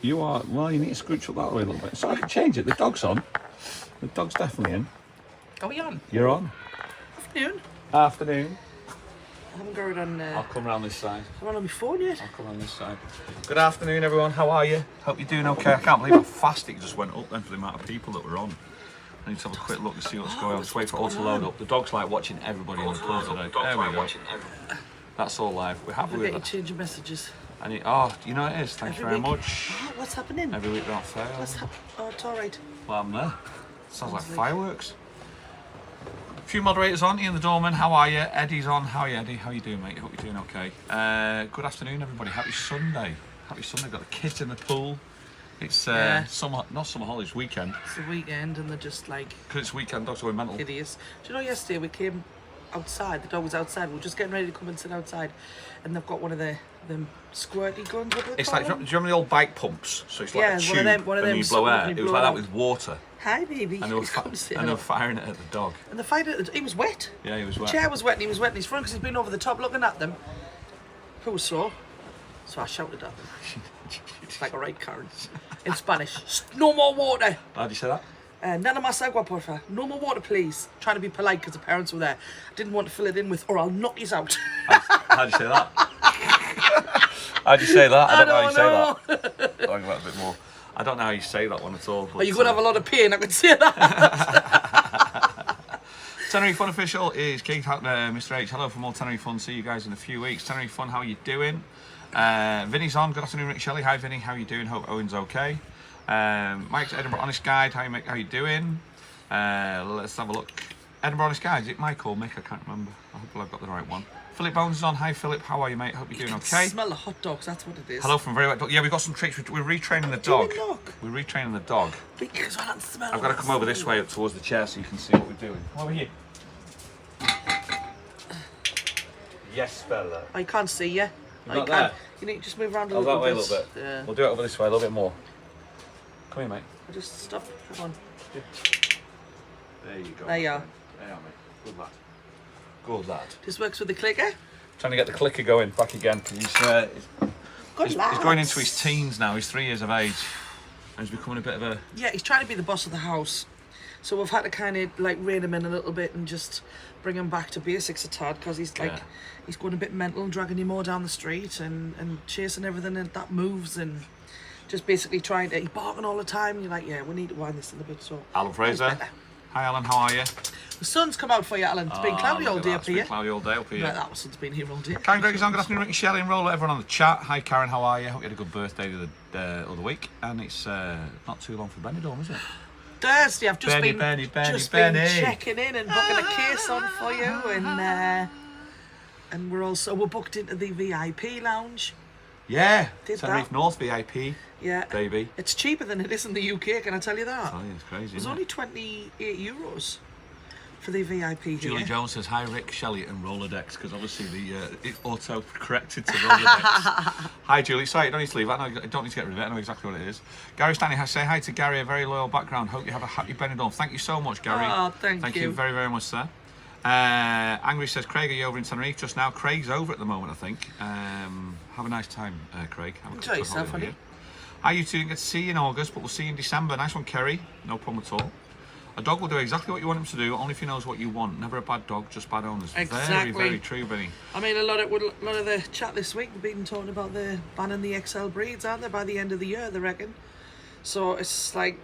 You are, well, you need to scooch up that way a little bit. So I can change it. The dog's on. The dog's definitely in. Are we on? You're on. Afternoon. Afternoon. I haven't got it on. I'll come round this side. I'm not on my phone yet. I'll come on this side. Good afternoon, everyone. How are you? Hope you're doing okay. I can't believe how fast it just went up then for the amount of people that were on. I need to have a quick look and see what's going on. Just wait for it all to load up. The dog's like watching everybody on the call today. There we go. That's all live. We're happy with You that. change your messages. Oh, you know it is. Thank you very much. Oh, what's happening? Every week without fail. Oh, it's all right. Well, I'm there. Sounds like fireworks. A few moderators on. Ian the Doorman, how are you? Eddie's on. How are you, Eddie? How are you doing, mate? Hope you're doing okay. Good afternoon, everybody. Happy Sunday. Happy Sunday. Got the kids in the pool. It's summer, not summer holidays, weekend. It's the weekend and they're just like... Because it's weekend, dogs are mental. Hideous. Do you know yesterday we came outside, the dog was outside, we were just getting ready to come and sit outside and they've got one of them squirty guns. It's like, do you remember the old bike pumps? So it's like a tube one of them, and you blow air. It was like that with water. Hi baby. And they were firing it at the dog. And the fight, he was wet. Yeah, he was wet. The chair was wet and he was wet in his front because he's been over the top looking at them. Who was sore? So I shouted at them. It's like a right Karen. In Spanish. No more water. How do you say that? Nada más agua, porfa. No more water, please. Trying to be polite because the parents were there. I didn't want to fill it in with, or I'll knock you out. How do you say that? How do you say that? I don't know how you say that. Talking about a bit more. I don't know how you say that one at all. But, you're going to have a lot of pain, I can say that. Tenerife Fun Official is King Mr. H. Hello from all Tenerife Fun. See you guys in a few weeks. Tenerife Fun, how are you doing? Vinny's on. Good afternoon, Rick Shelley. Hi, Vinny. How are you doing? Hope Owen's okay. Mike's Edinburgh Honest Guide. How you doing? Let's have a look. Edinburgh Honest Guide. Is it Mike or Mick? I can't remember. I hope I've got the right one. Philip Bones is on. Hi, Philip. How are you, mate? Hope you're doing okay. Smell the hot dogs. That's what it is. Hello from very wet. Yeah, we've got some tricks. We're retraining the dog. Look. We're retraining the dog. Because I don't smell. I've got to come over this way up towards the chair so you can see what we're doing. Come over here. Yes, fella. I can't see you. Not there. You need to just move around a Oh, little that way bit. a little bit. Yeah. We'll do it over this way a little bit more. Come here, mate. I'll just stop. Come on. There you go. There you are. There you are, mate. Good lad. Good lad. Just works with the clicker. Trying to get the clicker going back again because he's going into his teens now. He's 3 years of age and he's becoming a bit of a... Yeah, he's trying to be the boss of the house. So we've had to kind of like rein him in a little bit and just bring him back to basics a tad because he's like, he's going a bit mental and dragging you more down the street and chasing everything that moves and just basically trying to, he's barking all the time and you're like, yeah, we need to wind this in a bit. So Alan Fraser. Hi Alan, how are you? The sun's come out for you, Alan. It's been cloudy all day up here. It's been cloudy all day up here. No, that sun's been here all day. Karen Gregg is on. Good afternoon, Rick and Shelley and Roll. Everyone on the chat. Hi Karen, how are you? Hope you had a good birthday the other week. And it's not too long for Benidorm, is it? Thursday, I've just been Benny. checking in and booking a case on for you, and we're booked into the VIP lounge. Yeah, Did Tenerife that. North VIP. Yeah, baby. It's cheaper than it is in the UK. Can I tell you that? Oh, yeah, it's crazy. It's only €28 for the VIP here. Julie Jones says, hi Rick, Shelley and Rolodex, because obviously it auto-corrected to Rolodex. Hi Julie, sorry, you don't need to leave that. I don't need to get rid of it, I know exactly what it is. Gary Stanley has say hi to Gary, a very loyal background. Hope you have a happy Benidorm. Thank you so much, Gary. Oh, thank you. you. Very, very much, sir. Angry says, Craig, are you over in Tenerife just now? Craig's over at the moment, I think. Have a nice time, Craig. Enjoy yourself, honey. Hi, you two. Didn't get to see you in August, but we'll see you in December. Nice one, Kerry. No problem at all. A dog will do exactly what you want him to do, only if he knows what you want. Never a bad dog, just bad owners. Exactly. Very, very true, Benny. I mean, a lot of the chat this week, we've been talking about the banning the XL breeds, aren't they, by the end of the year, they reckon. So it's like,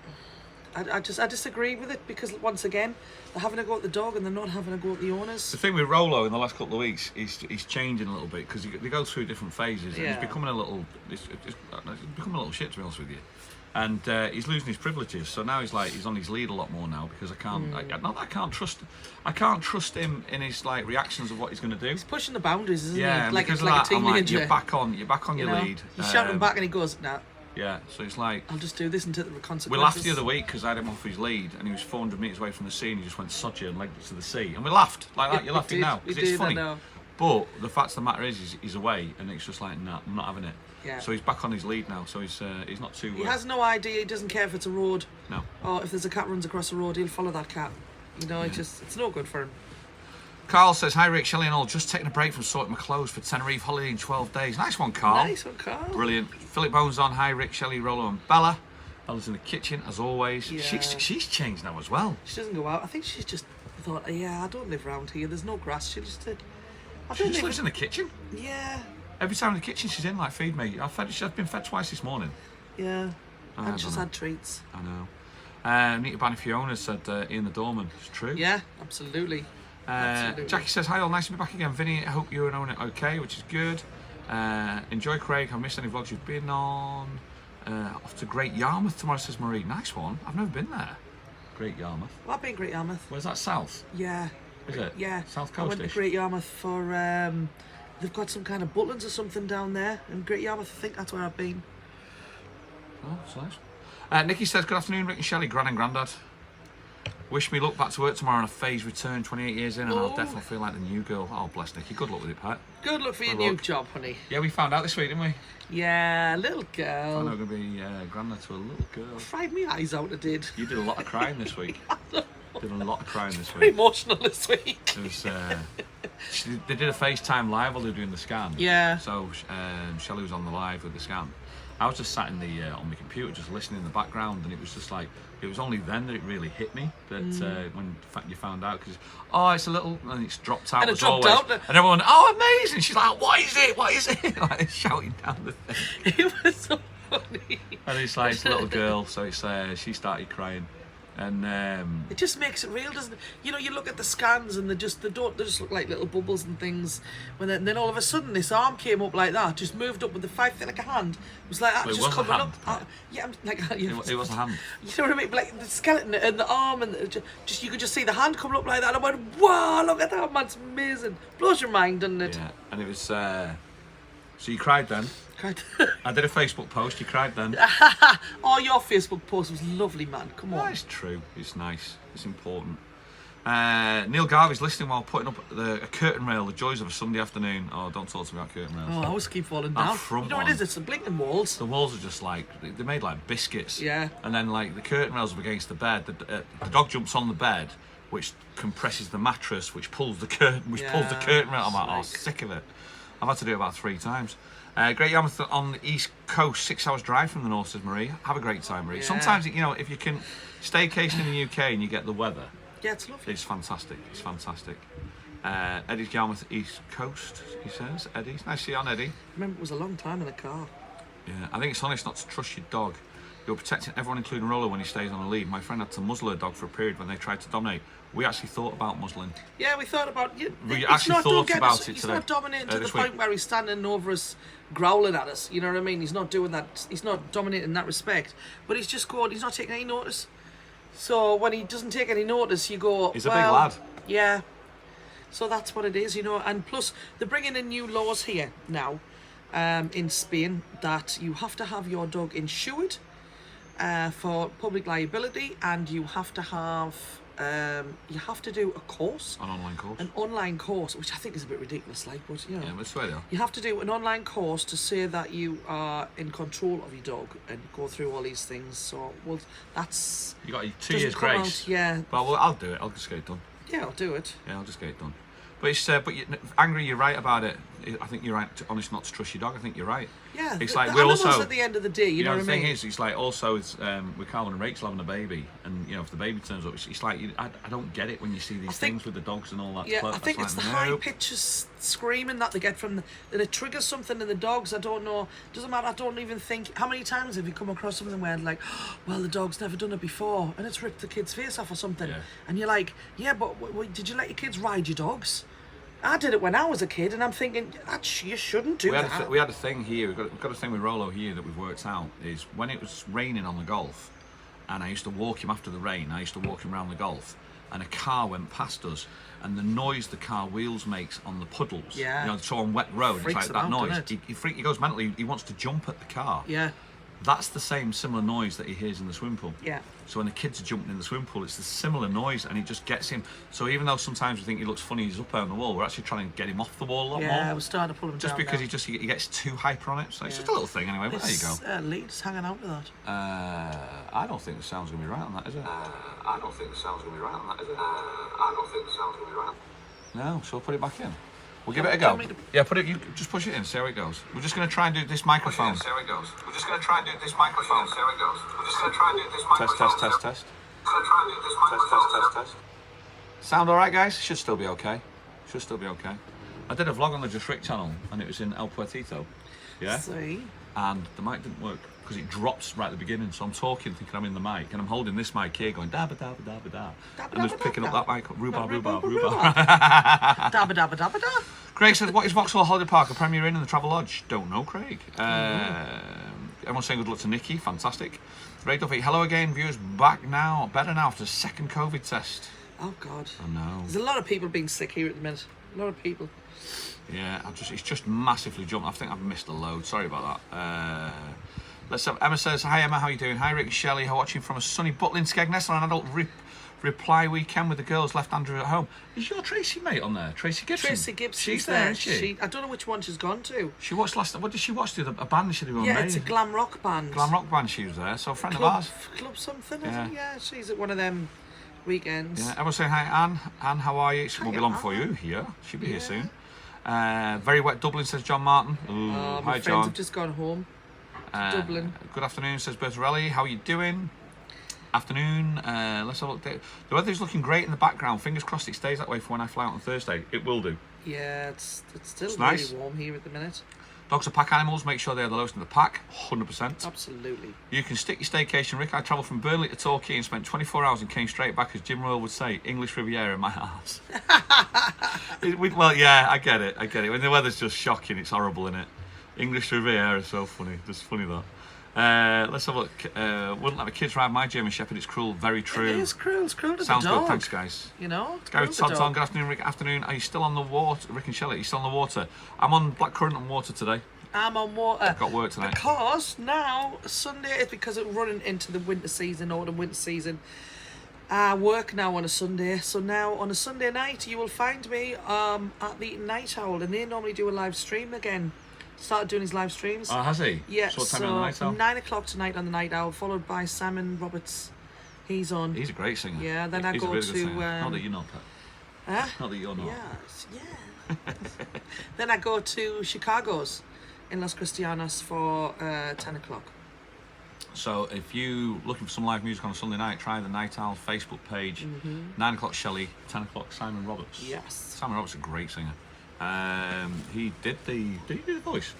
I disagree with it because once again, they're having a go at the dog and they're not having a go at the owners. The thing with Rolo in the last couple of weeks, he's changing a little bit because they go through different phases. And he's becoming a little, it's becoming a little shit, to be honest with you. And he's losing his privileges, so now he's on his lead a lot more now because I can't trust him in his like reactions of what he's going to do. He's pushing the boundaries, isn't he? Like because of that, I'm like, you're back on your lead. He's shouting back and he goes, nah. Yeah, so it's like, I'll just do this and take the consequences. We laughed the other week because I had him off his lead and he was 400 metres away from the sea and he just went sod you and legged it to the sea. And we laughed like that. You're laughing now because it's funny. But the fact of the matter is he's away and it's just like, nah, I'm not having it. Yeah. So he's back on his lead now, so he's not too... He has no idea, he doesn't care if it's a road. No. Or if there's a cat runs across the road, he'll follow that cat. You know, it's no good for him. Carl says, hi Rick, Shelley and all, just taking a break from sorting my clothes for Tenerife holiday in 12 days. Nice one, Carl. Nice one, Carl. Brilliant. Philip Bones on, hi Rick, Shelley, Rollo and Bella. Bella's in the kitchen, as always. Yeah. She's changed now as well. She doesn't go out. I think she's just thought, yeah, I don't live around here. There's no grass. She just did. She just lives in the kitchen. Yeah. Every time in the kitchen she's in, like, feed me. She's been fed twice this morning. Yeah. And she's had treats. I know. Nita Banny Fiona said, Ian the Doorman. It's true. Yeah, absolutely. Jackie says, hi all, nice to be back again. Vinny, I hope you're on it okay, which is good. Enjoy Craig, I've missed any vlogs you've been on. Off to Great Yarmouth tomorrow, says Marie. Nice one. I've never been there. Great Yarmouth. Well, I've been Great Yarmouth. Where's that, south? Yeah. Is it? Yeah. South Coast. I went to Great Yarmouth for, they've got some kind of Butlins or something down there. In Great Yarmouth, I think that's where I've been. Oh, that's nice. Nikki says, good afternoon, Rick and Shelley, Gran and Grandad. Wish me luck back to work tomorrow on a phased return, 28 years in, and I'll definitely feel like the new girl. Oh, bless Nikki. Good luck with it, Pat. Good luck for your new job, honey. Yeah, we found out this week, didn't we? Yeah, little girl. I know we're going to be grandad to a little girl. Fried me eyes out, I did. You did a lot of crying this week. Did a lot of crying this Very week. emotional this week. It was, they did a FaceTime live while they were doing the scan. Yeah. So Shelley was on the live with the scan. I was just sat in the on my computer, just listening in the background, and it was just like, it was only then that it really hit me that when you found out, because it's a little, and it's dropped out and as always, and everyone, amazing. She's like, what is it? What is it? Like shouting down the thing. It was so funny. And it's like, it's a little girl, so it's she started crying. And it just makes it real, doesn't it? You know, you look at the scans and they just look like little bubbles and things. And then all of a sudden this arm came up like that, just moved up with the 5 feet like a hand. It was like that, just coming up. Yeah, like it was a hand. You know what I mean? Like the skeleton and the arm, and just you could just see the hand coming up like that. And I went, wow, look at that, man, it's amazing. Blows your mind, doesn't it? Yeah, and it was. So you cried then. I did a Facebook post. You cried then. Oh, your Facebook post was lovely, man. Come on. It's true. It's nice. It's important. Neil Garvey's listening while putting up a curtain rail. The joys of a Sunday afternoon. Oh, don't talk to me about curtain rails. Oh, I always keep falling down. You know what it is? It's the blinking walls. The walls are just like, they're made like biscuits. Yeah. And then like the curtain rails are against the bed. The dog jumps on the bed, which compresses the mattress, which pulls the curtain, pulls the curtain rail. I'm like, sick of it. I've had to do it about 3 times. Great Yarmouth on the east coast, 6 hours drive from the north, says Marie. Have a great time, Marie. Yeah. Sometimes, you know, if you can staycation in the UK and you get the weather, yeah, it's lovely. It's fantastic. It's fantastic. Eddie's Yarmouth east coast, he says. Eddie, nice to see you on, Eddie. Remember, it was a long time in a car. Yeah, I think it's honest not to trust your dog. You're protecting everyone, including Rollo, when he stays on a lead. My friend had to muzzle her dog for a period when they tried to dominate. We actually thought about muzzling. Yeah, we thought about it. We actually thought about it today. He's not dominating to the point where he's standing over us, growling at us. You know what I mean? He's not doing that. He's not dominating in that respect. But he's just going, he's not taking any notice. So when he doesn't take any notice, you go, he's a big lad. Yeah. So that's what it is, you know. And plus, they're bringing in new laws here now in Spain that you have to have your dog insured for public liability, and you have to have do a course, an online course, which I think is a bit ridiculous, like, but you know, yeah, but swear though. You have to do an online course to say that you are in control of your dog and go through all these things. So, well, that's, you got 2 years grace. Yeah. Well, I'll do it. I'll just get it done. Yeah, I'll do it. Yeah, I'll just get it done. But it's angry. You're right about it. I think you're right. Honest, not to trust your dog. I think you're right. Yeah, it's like we're also at the end of the day. You know what I mean? The thing is, it's like also it's with Carl and Rachel having a baby, and you know if the baby turns up, it's like I don't get it when you see these things with the dogs and all that. Yeah, I think it's the high pitches screaming that they get from and it triggers something in the dogs. I don't know. Doesn't matter. I don't even think. How many times have you come across something where like, well, the dog's never done it before, and it's ripped the kid's face off or something, and you're like, yeah, but did you let your kids ride your dogs? I did it when I was a kid, and I'm thinking, you shouldn't do that. We had a thing here, we've got a thing with Rollo here that we've worked out, is when it was raining on the golf, and I used to walk him after the rain, I used to walk him around the golf, and a car went past us, and the noise the car wheels makes on the puddles, you know, so on wet road, it's like that noise, he goes mentally, he wants to jump at the car. Yeah. That's the similar noise that he hears in the swimming pool. Yeah. So when the kids are jumping in the swimming pool, it's the similar noise, and it just gets him. So even though sometimes we think he looks funny, he's up on the wall, we're actually trying to get him off the wall a lot more. Yeah, we're starting to pull him just down because now. he gets too hyper on it. So it's just a little thing anyway. But there you go. Lee's hanging out with that. I don't think the sound's gonna be right on that, is it? No, so we'll put it back in. We'll give it a go. Yeah, put it. You just push it in. See how it goes. We're just going to try and do this microphone. See how it goes. We're just going to try and do this microphone. See how it goes. We're just going to try and do this microphone. Test. Test. Sound all right, guys? Should still be okay. I did a vlog on the Just Rick channel, and it was in El Puertito. Yeah. See. And the mic didn't work because it drops right at the beginning. So I'm talking, thinking I'm in the mic, and I'm holding this mic here, going da ba da ba da ba da, and just picking up that mic, rhubarb. Dabba dabba dabba da. Craig said, "What is Vauxhall Holiday Park? A Premier Inn in the Travel Lodge?" Don't know, Craig. Everyone's saying good luck to Nikki. Fantastic. Ray Duffy, hello again, viewers. Back now, better now after the second COVID test. Oh God. I know. There's a lot of people being sick here at the minute. A lot of people. Yeah, it's just massively jumped. I think I've missed a load. Sorry about that. Let's have Emma says, hi Emma, how you doing? Hi Rick and Shelley, how watching from a sunny Butlin, Skegness on an adult reply weekend with the girls. Left Andrew at home. Is your Tracy mate on there? Tracy Gibson. Tracy Gibson. She's there, isn't she? I don't know which one she's gone to. She watched last. What did she watch? A band she did. Yeah, it's a glam rock band. Glam rock band. She was there. So a friend of ours. Club something. Yeah. Yeah, she's at one of them weekends. Yeah. Everyone saying hi, Anne. Anne, how are you? It won't be long before you here. She'll be here soon. Very wet Dublin, says John Martin. Ooh, my hi friends John. have just gone home to Dublin. Good afternoon, says Bertarelli. How are you doing? Afternoon. Let's have a look. The weather's looking great in the background. Fingers crossed it stays that way for when I fly out on Thursday. It will do. Yeah, it's still really nice. warm here at the minute. Dogs are pack animals. Make sure they're the lowest in the pack. 100%. Absolutely. You can stick your staycation, Rick. I travelled from Burnley to Torquay and spent 24 hours and came straight back, as Jim Royal would say, English Riviera in my arse. Well, yeah, I get it. When the weather's just shocking, it's horrible, isn't it? English Riviera is so funny. Just funny that. Let's have a look. Wouldn't let the kids ride my German Shepherd. It's cruel. Very true. It is cruel. It's cruel to Sounds the dog. good. Thanks, guys. You know? Gary Todd's on. Good afternoon, Rick. Afternoon. Are you still on the water? Rick and Shelley, are you still on the water? I'm on blackcurrant and water today. I'm on water. I've got work tonight. Because now, Sunday, is because it's running into the winter season, autumn winter season. I work now on a Sunday. So now, on a Sunday night, you will find me at the Night Owl. And they normally do a live stream again. Started doing his live streams. Oh, has he? Yeah, so what time on the Night Owl? 9 o'clock tonight on the Night Owl, followed by Simon Roberts. He's on. He's a great singer. Yeah, then I He's go a really good to... singer. Not that you're not, Pat. Not that you're not. Yeah. Then I go to Chicago's in Los Cristianos for 10 o'clock. So if you looking for some live music on a Sunday night, try the Night Owl Facebook page. 9 o'clock Shelley, 10 o'clock Simon Roberts. Yes. Simon Roberts is a great singer. He did he do the voice?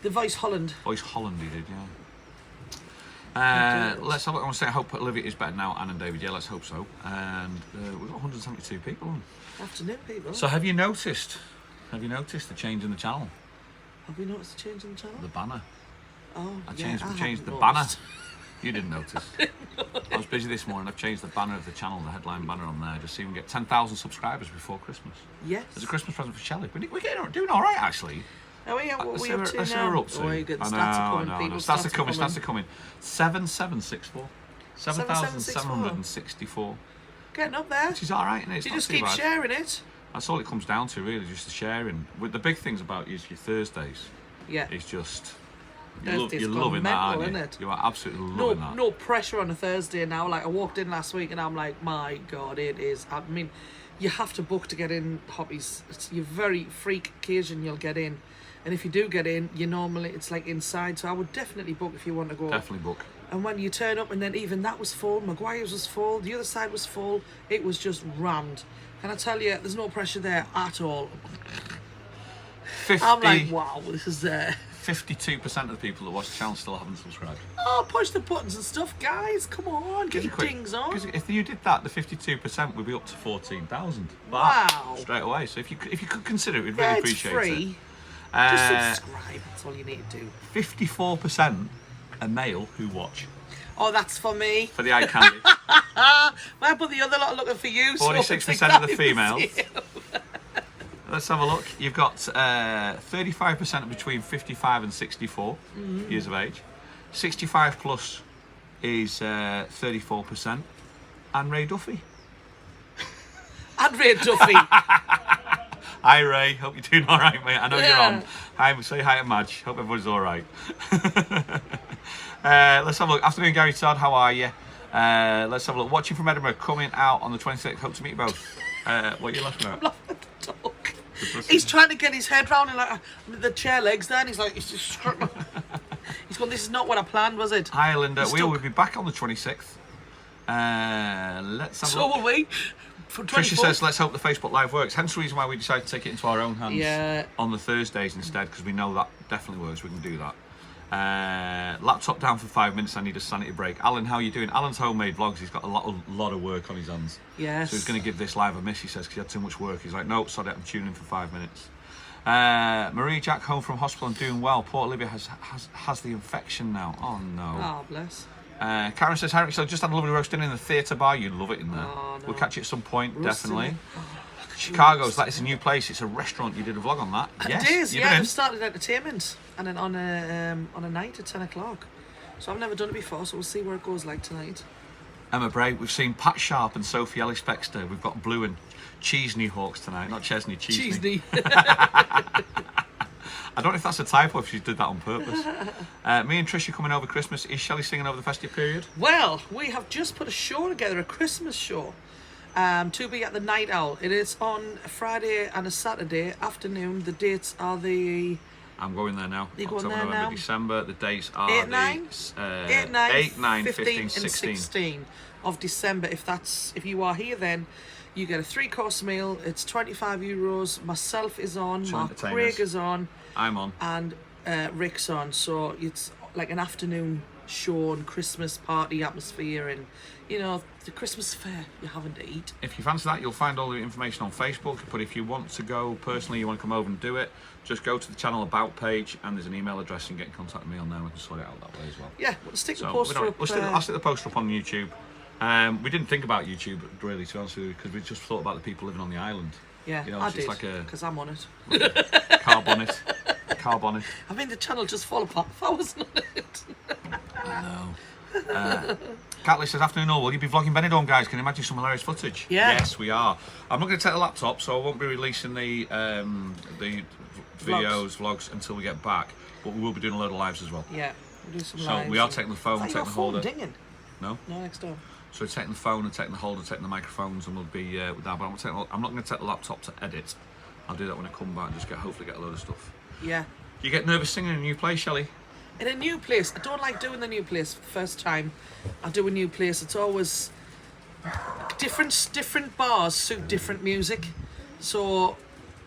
The Voice Holland. Voice Holland he did, yeah. Let's have a look. I want to say I hope Olivia is better now, Anne and David. Yeah, let's hope so. And we've got 172 people on. Afternoon, people. So have you noticed the change in the channel? Have we noticed a change in the channel? The banner. Oh, I changed the noticed. banner. You didn't notice. I was busy this morning. I've changed the banner of the channel, the headline banner on there, just so we can get 10,000 subscribers before Christmas. Yes. It's a Christmas present for Shelley. We're doing all right, actually. Oh, yeah, what are we up to let's see now? what we're up to. Oh, you good. I Stats know, are coming, no, people. no. Stats are coming. 7764. 7,764. Getting up there. Which is all right, isn't it? It's You not just too keep bad. sharing it. That's all it comes down to, really, just the sharing. With the big things about you is your Thursdays. Yeah. It's just... Thursday's You're gone loving that, mental, aren't you? isn't it? You are absolutely loving that. No pressure on a Thursday now. Like, I walked in last week and I'm like, my God, it is. I mean, you have to book to get in hobbies. It's your very freak occasion you'll get in. And if you do get in, it's like inside. So I would definitely book if you want to go. Definitely book. And when you turn up, and then even that was full, Maguire's was full, the other side was full, it was just rammed. Can I tell you, there's no pressure there at all. 50, I'm like, wow, this is 52% of the people that watch the channel still haven't subscribed. Oh, push the buttons and stuff, guys. Come on, get your dings on. Because if you did that, the 52% would be up to 14,000. Wow. Straight away. So if you could consider it, we'd really appreciate it's free. it. Just subscribe. That's all you need to do. 54% are male who watch. Oh, that's for me. For the eye candy. Well, but the other lot are looking for you. 46% of the females. Let's have a look. You've got 35% between 55 and 64 years of age. 65 plus is 34%. And Ray Duffy. And Ray Duffy. Hi Ray, hope you're doing all right, mate. I know you're on. Hi, say hi to Madge. Hope everybody's all right. Let's have a look. Afternoon, Gary Todd. How are you? Let's have a look. Watching from Edinburgh, coming out on the 26th. Hope to meet you both. What are you laughing at? He's trying to get his head round and like the chair legs there, and he's like, he's just he's going, this is not what I planned, was it? Ireland, we will be back on the 26th. Let's have a look. So will we. Tricia says, let's hope the Facebook Live works. Hence the reason why we decided to take it into our own hands on the Thursdays instead, because we know that definitely works. We can do that. Laptop down for 5 minutes. I need a sanity break. Alan, how are you doing? Alan's homemade vlogs. He's got a lot of work on his hands. Yes. So he's going to give this live a miss, he says, because he had too much work. He's like, nope, sorry, I'm tuning in for 5 minutes. Marie Jack home from hospital and doing well. Poor Olivia has the infection now. Oh, no. Oh, bless. Karen says, Harry, so just had a lovely roast dinner in the theatre bar. You love it in there. Oh, no. We'll catch you at some point, Roast definitely. dinner. Chicago's, that is a new place. It's a restaurant. You did a vlog on that. Yes, It is, you've yeah. been in. I've started entertainment and then on a night at 10 o'clock. So I've never done it before, so we'll see where it goes like tonight. Emma Bray, we've seen Pat Sharp and Sophie Ellis-Bextor. We've got Blue and Chesney Hawks tonight. Not Chesney, Chesney. I don't know if that's a typo, if she did that on purpose. Me and Tricia coming over Christmas. Is Shelley singing over the festive period? Well, we have just put a show together, a Christmas show, to be at the Night Owl. It is on a Friday and a Saturday afternoon. The dates are the... I'm going there now. You October, going there November, now? December. The dates are 8, 9, 15, and 16. 16 of December. If you are here, then you get a 3-course meal. It's €25. Myself is on. Two Mark entertainers. Craig is on. I'm on. And Rick's on. So it's like an afternoon show and Christmas party atmosphere, and you know, the Christmas fair you're having to eat. If you fancy that, you'll find all the information on Facebook. But if you want to go personally, you want to come over and do it, just go to the channel About page, and there's an email address and get in contact with me on there. We can sort it out that way as well. Yeah, we'll stick the So poster up. I'll stick the poster up on YouTube. We didn't think about YouTube really, to be honest with you, because we just thought about the people living on the island. Yeah, You know, I it's just did, like a because I'm on it. car bonnet. Car bonnet. I mean, the channel just fall apart if I wasn't on it. I know. Catley says, afternoon all, will you be vlogging Benidorm, guys? Can you imagine some hilarious footage? Yeah. Yes, we are. I'm not going to take the laptop, so I won't be releasing the videos, vlogs until we get back. But we will be doing a load of lives as well. Yeah, we'll do some So lives. we are taking the phone, Is that taking your the phone holder. dinging? No? No, next door. So we're taking the phone and taking the holder, taking the microphones, and we'll be with that. But I'm not going to take the laptop to edit. I'll do that when I come back and just hopefully get a load of stuff. Yeah. Do you get nervous singing in a new place, Shelley? In a new place, I don't like doing the new place for the first time. I do a new place. It's always different bars suit different music. So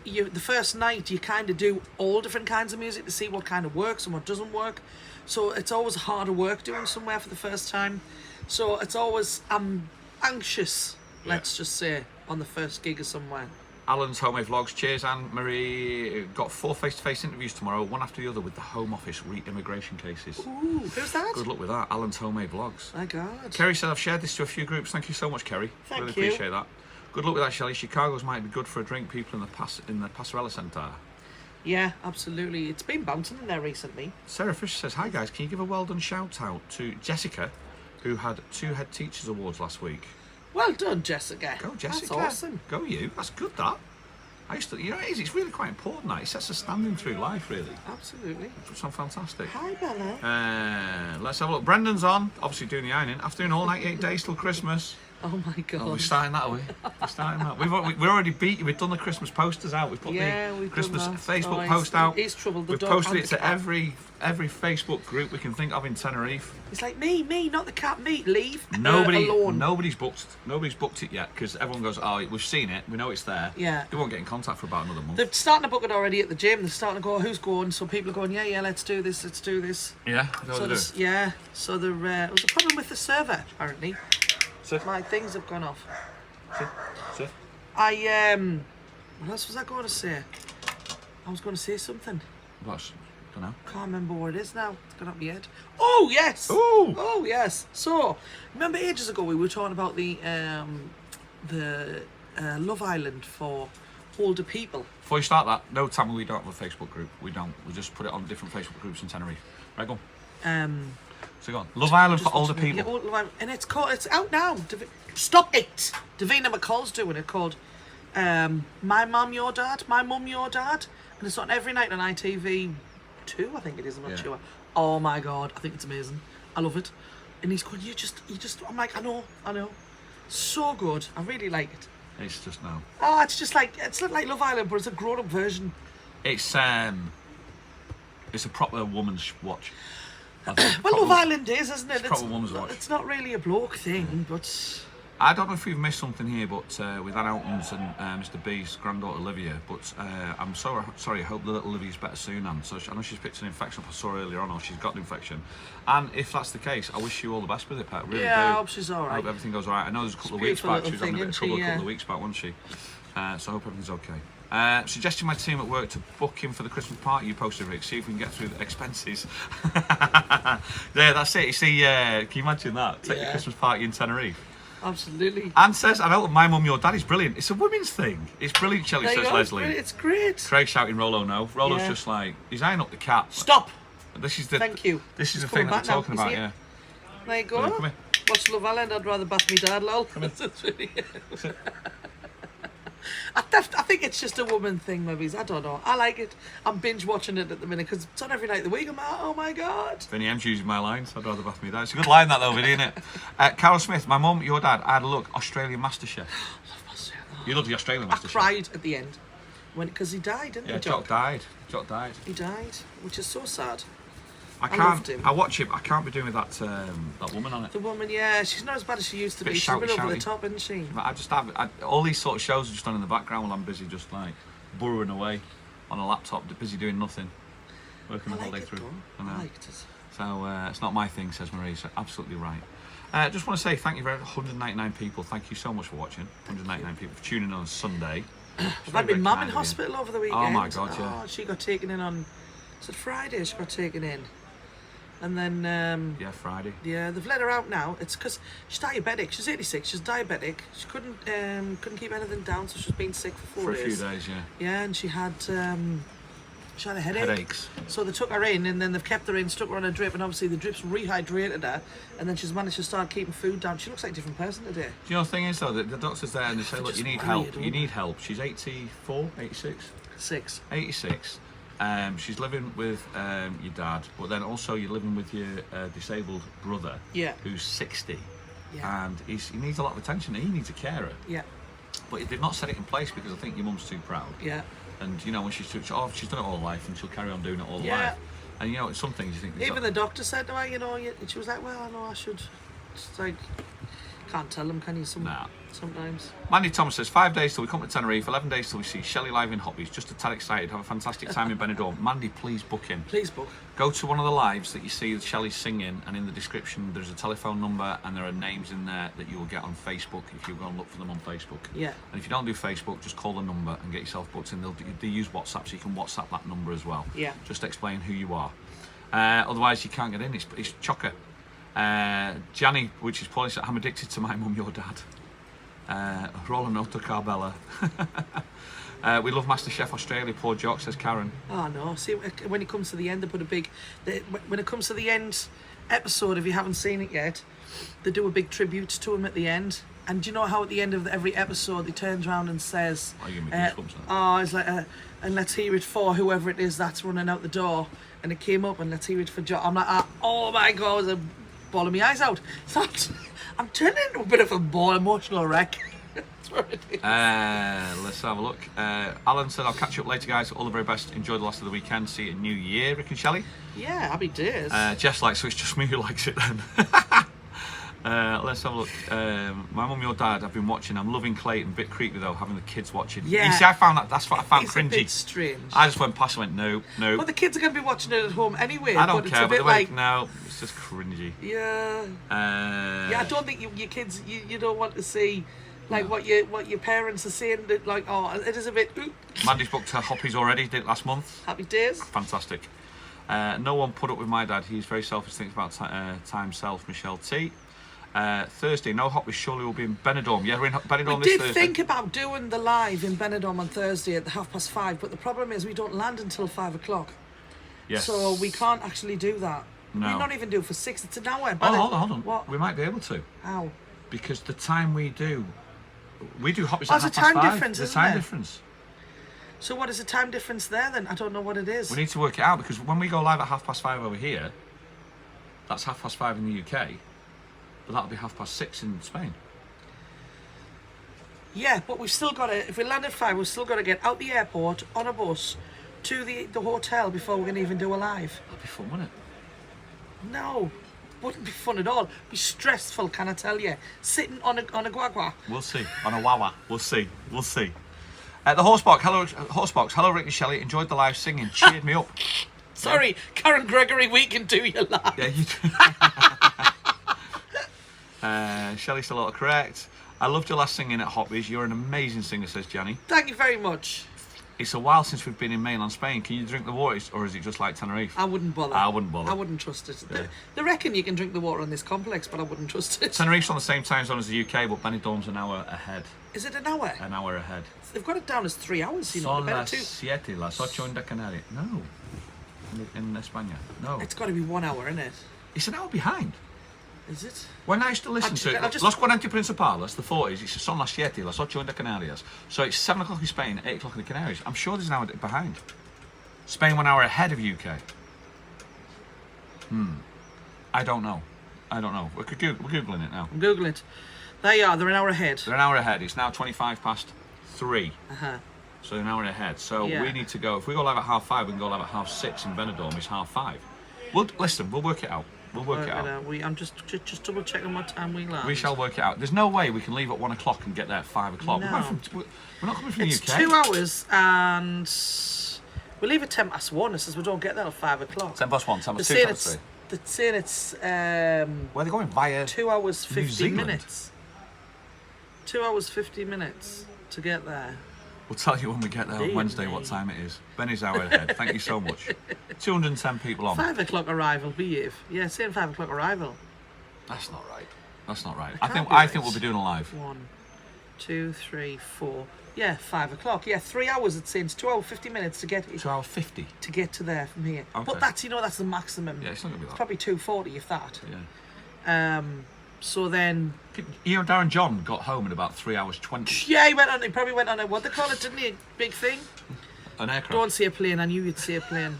the first night you kind of do all different kinds of music to see what kind of works and what doesn't work. So it's always harder work doing somewhere for the first time. So it's always I'm anxious, let's just say, on the first gig of somewhere. Alan's Homemade Vlogs. Cheers, Anne Marie. Got 4 face-to-face interviews tomorrow, one after the other, with the Home Office re-immigration cases. Ooh, who's that? Good luck with that. Alan's Homemade Vlogs. My God. Kerry said, I've shared this to a few groups. Thank you so much, Kerry. Thank really you. appreciate that. Good luck with that, Shelley. Chicago's might be good for a drink. People in the Passerella Centre. Yeah, absolutely. It's been bouncing in there recently. Sarah Fisher says, hi guys, can you give a well done shout out to Jessica, who had 2 Head Teachers Awards last week? Well done, Jessica. Go, Jessica. That's awesome. Go you. That's good, that. I used to, you know, it's really quite important, that. It sets a standing through life, really. Absolutely. It's so fantastic. Hi, Bella. Let's have a look. Brendan's on, obviously doing the ironing. After doing all 98 days till Christmas. Oh my God. Oh, we're starting that, are we? We're starting that. We're already beat you. We've done the Christmas posters out. We've put the Christmas Facebook post out. It's trouble. We've posted it to every Facebook group we can think of in Tenerife. It's like me, not the cat. Me, leave. Alone. Nobody's booked it yet, because everyone goes, oh, we've seen it, we know it's there. Yeah. They won't get in contact for about another month. They're starting to book it already at the gym. They're starting to go, who's going? So people are going, yeah, let's do this. Yeah. So there was a problem with the server apparently. Sit. My things have gone off. Sit. What else was I going to say? I was going to say something. What? Don't know. Can't remember what it is now. It's gone up my head. Oh yes. Ooh. Oh yes. So remember ages ago we were talking about the Love Island for older people. Before you start that, no, Tammy, we don't have a Facebook group. We don't. We just put it on different Facebook groups in Tenerife. Right, go on. So go on. Love Island for older people. Yeah, Love Island. And it's out now. Stop it. Davina McCall's doing it, called My Mum, Your Dad, My Mum, Your Dad. And it's on every night on ITV2, I think it is, I'm not sure. Oh my God, I think it's amazing. I love it. And he's going, you just, I'm like, I know. So good. I really like it. It's just no. Oh, it's just like Love Island, but it's a grown-up version. It's a proper woman's watch. Well, Love Island is, isn't it? It's proper woman's watch. It's not really a bloke thing, but I don't know if we've missed something here, but with Anne Elton's and Mr. B's granddaughter Olivia. But I'm so sorry. I hope the little Olivia's better soon, Anne. So I know she's picked an infection up I saw earlier on, or she's got an infection. And if that's the case, I wish you all the best with it, Pat. Really do. I hope she's all right. I hope everything goes all right. I know there's a couple of weeks back. She was having a bit of trouble a couple of weeks back, wasn't she? So I hope everything's okay. Suggesting my team at work to book him for the Christmas party you posted, Rick. See if we can get through the expenses. Yeah, that's it. You see, can you imagine that? Take the Christmas party in Tenerife. Absolutely. Anne says, I know my mum, your dad is brilliant. It's a women's thing. It's brilliant, Shelley, says Leslie. It's great. Craig shouting Rolo no. Rolo's just like, he's eyeing up the cat. Stop. This is the Thank you. This is the thing that we're talking about, yeah. There you go. Come here. Watch Love Island, I'd rather bath me dad, lol. I think it's just a woman thing, maybe. I don't know. I like it. I'm binge watching it at the minute because it's on every night of the week. I'm like, oh my god. Vinny M's using my lines. I'd rather bath me dad. It's a good line, that though, Vinny, isn't it? Carol Smith, my mum, your dad, I had a look. Australian MasterChef. You love the Australian MasterChef. I cried at the end because he died, didn't he? Yeah, Jock died. Jock died. He died, which is so sad. I loved him. I watch him. I can't be doing with that woman on it. The woman, yeah, she's not as bad as she used to be. She's been over the top, isn't she? All these sort of shows are just on in the background while I'm busy, just like burrowing away on a laptop, busy doing nothing, working the whole day through. I liked it. So it's not my thing, says Marie. So absolutely right. Just want to say thank you for 199 people. Thank you so much for watching. 199 people for tuning in on Sunday. I've had my mum in hospital over the weekend. Oh my god, yeah. Oh, she got taken in on, was it Friday? She got taken in. And then Friday. Yeah, they've let her out now. It's because she's diabetic. She's 86. She's diabetic. She couldn't keep anything down, so she's been sick for 4 days. For a few days, yeah. Yeah, and she had a headache. Headaches. So they took her in, and then they've kept her in, stuck her on a drip, and obviously the drip's rehydrated her, and then she's managed to start keeping food down. She looks like a different person today. Do you know the thing is though, the doctor's there and they say, look, you need help. You need help. She's 84, 86? 86. She's living with your dad, but then also you're living with your disabled brother, who's 60, and he needs a lot of attention. He needs a carer. Yeah. But they've not set it in place because I think your mum's too proud. Yeah. And you know when she's done it all her life, and she'll carry on doing it all her life. And you know, some things you think. Even the doctor said to her, you know, and she was like, well, I know I should. It's like, can't tell them, can you? Sometimes. Mandy Thomas says 5 days till we come to Tenerife, 11 days till we see Shelley live in Hobbies. Just a tad excited. Have a fantastic time in Benidorm. Mandy, please book in. Please book. Go to one of the lives that you see Shelley singing, and in the description there's a telephone number and there are names in there that you will get on Facebook if you go and look for them on Facebook. Yeah. And if you don't do Facebook, just call the number and get yourself booked in. They use WhatsApp, so you can WhatsApp that number as well. Yeah. Just explain who you are. Otherwise you can't get in. It's chocker. Gianni, which is Polish, I'm addicted to my mum, your dad. Roland Autocarbella. We love MasterChef Australia, poor Jock, says Karen. Oh no, see, when it comes to the end, they put a big, when it comes to the end episode, if you haven't seen it yet, they do a big tribute to him at the end. And do you know how at the end of every episode, he turns around and says, it's like, and let's hear it for whoever it is that's running out the door. And it came up, and let's hear it for Jock. I'm like, oh my God, I'm bawling my eyes out. So I'm turning into a bit of a emotional wreck. That's what it is. Let's have a look. Alan said, I'll catch you up later, guys. All the very best. Enjoy the last of the weekend. See you in New Year, Rick and Shelley. Yeah, happy days. Jess likes, so it's just me who likes it then. Let's have a look. My mum, your dad, I've been watching. I'm loving Clayton. Bit creepy though, having the kids watching. Yeah. You see, that's what I found cringy. It's a bit strange. I just went past and went, no. Well, the kids are going to be watching it at home anyway. I don't care, but it's no, it's just cringy. Yeah. I don't think your kids, you don't want to see like what your parents are saying. That, like, it is a bit. Mandy's booked her hoppies already. Did it last month. Happy days. Fantastic. No one put up with my dad. He's very selfish. Thinks about time, self. Michelle T. Thursday, no hop with Shelley will be in Benidorm. Yeah, we're in Benidorm this Thursday. We did think about doing the live in Benidorm on Thursday at 5:30, but the problem is we don't land until 5 o'clock. Yes. So we can't actually do that. No. We're not even do it for 6. It's an hour. Hold on. What? We might be able to. How? Because the time we do hop is at 5:30. There's a time difference, isn't there? Difference. So what is the time difference there then? I don't know what it is. We need to work it out because when we go live at 5:30 over here, that's 5:30 in the UK. But that'll be 6:30 in Spain. Yeah, but we've still got to, if we land at 5, we've still got to get out the airport, on a bus, to the hotel before we can even do a live. That'd be fun, wouldn't it? No, wouldn't be fun at all. It'd be stressful, can I tell you? Sitting on a guagua. We'll see. On a wawa. We'll see. We'll see. The Horsebox. Hello, Rick and Shelley. Enjoyed the live singing. Cheered me up. Sorry, yeah. Karen Gregory, we can do your live. Yeah, you do. Shelley's still correct. I loved your last singing at Hoppies. You're an amazing singer, says Gianni. Thank you very much. It's a while since we've been in mainland Spain. Can you drink the water, or is it just like Tenerife? I wouldn't bother. I wouldn't bother. I wouldn't trust it. Yeah. They reckon you can drink the water in this complex, but I wouldn't trust it. Tenerife's on the same time zone as the UK, but Benidorm's an hour ahead. Is it an hour? An hour ahead. They've got it down as 3 hours, you know. Son las 7, las 8 en Canary. No. In España. No. It's got to be 1 hour, isn't it? It's an hour behind. Is it? When I used to listen to it, Los 40 Principales, the 40s, it's son las 7, las 8 en Canarias. So it's 7 o'clock in Spain, 8 o'clock in the Canaries. I'm sure there's an hour behind. Spain 1 hour ahead of UK. I don't know. We're Googling it now. I'm Googling it. There you are, they're an hour ahead. They're an hour ahead. It's now 3:25. Uh-huh. So an hour ahead. So Yeah. we need to go. If we go live at 5:30, we can go live at 6:30 in Benidorm. It's 5:30. We'll work it out. We'll work it out. I'm just double checking what time we land. We shall work it out. There's no way we can leave at 1 o'clock and get there at 5 o'clock. No. We're not coming from It's the UK. 2 hours and we leave at 1:10. It says we don't get there at 5 o'clock. 1:10, 10:02, They're saying it's Where are they going? Via 2 hours 50 Zealand? minutes. 2 hours 50 minutes to get there. We'll tell you when we get there on Wednesday what time it is. Benny's hour ahead. Thank you so much. 210 people on. 5 o'clock arrival, behave. Yeah, saying 5 o'clock arrival. That's not right. That's not right. It I can't think be I right. think we'll be doing a live. 1, 2, 3, 4. Yeah, 5 o'clock. Yeah, 3 hours. It's saying it's 2 hours 50 minutes to get 2 hours 50. to get to there from here. Okay. But that's that's the maximum. Yeah, it's not gonna be that. It's probably 2:40 if that. Yeah. So then. You know, Darren John got home in about 3 hours 20. Yeah, he probably went on a what they call it, didn't he? Big thing. An aircraft. Don't say a plane. I knew you'd say a plane.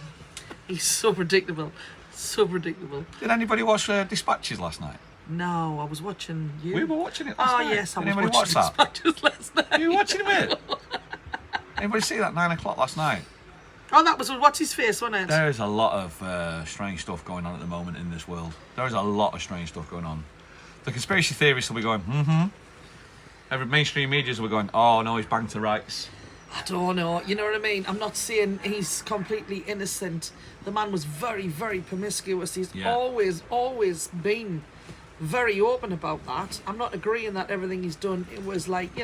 He's so predictable. So predictable. Did anybody watch Dispatches last night? No, I was watching you. We were watching it last night. Oh yes, I Did was anybody watching watch that? Dispatches last night. You were watching it? Anybody see that 9 o'clock last night? Oh, that was what's his face, wasn't it? There is a lot of strange stuff going on at the moment in this world. There is a lot of strange stuff going on. The conspiracy theorists will be going, Every mainstream medias will be going, oh no, he's banged to rights. I don't know. You know what I mean? I'm not saying he's completely innocent. The man was very, very promiscuous. He's always been very open about that. I'm not agreeing that everything he's done, it was like,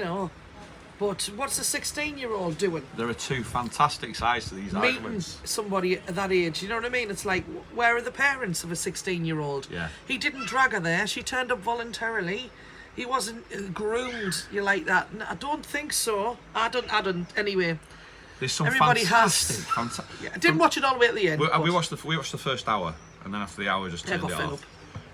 but what's a 16-year-old doing? There are two fantastic sides to these Meeting arguments. somebody at that age, you know what I mean? It's like, where are the parents of a 16-year-old? Yeah. He didn't drag her there. She turned up voluntarily. He wasn't groomed. You like that? I don't think so. I don't. Anyway. There's some Everybody fantastic. Yeah, I didn't watch it all the way at the end. We watched the first hour, and then after the hour, just turned it off.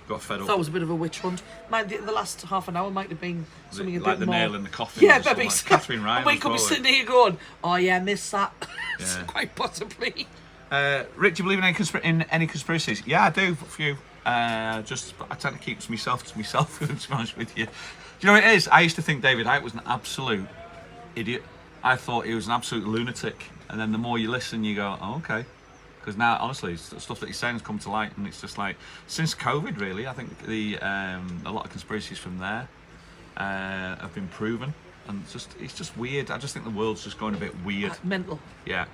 Got fed up. That was a bit of a witch hunt. The last half an hour might have been something a like bit the more. nail in the coffin. Yeah, maybe. maybe. Like Catherine Ryan. We could be sitting here going, "Oh yeah, miss that." Yeah. Quite possibly. Rick, do you believe in any conspiracies? Yeah, I do. A few. I tend to keep myself to myself. To be honest with you, do you know what it is? I used to think David Icke was an absolute idiot. I thought he was an absolute lunatic. And then the more you listen, you go, oh, okay. Because now, honestly, stuff that he's saying has come to light, and it's just like since COVID, really. I think a lot of conspiracies from there have been proven, and it's just weird. I just think the world's just going a bit weird. Mental. Yeah.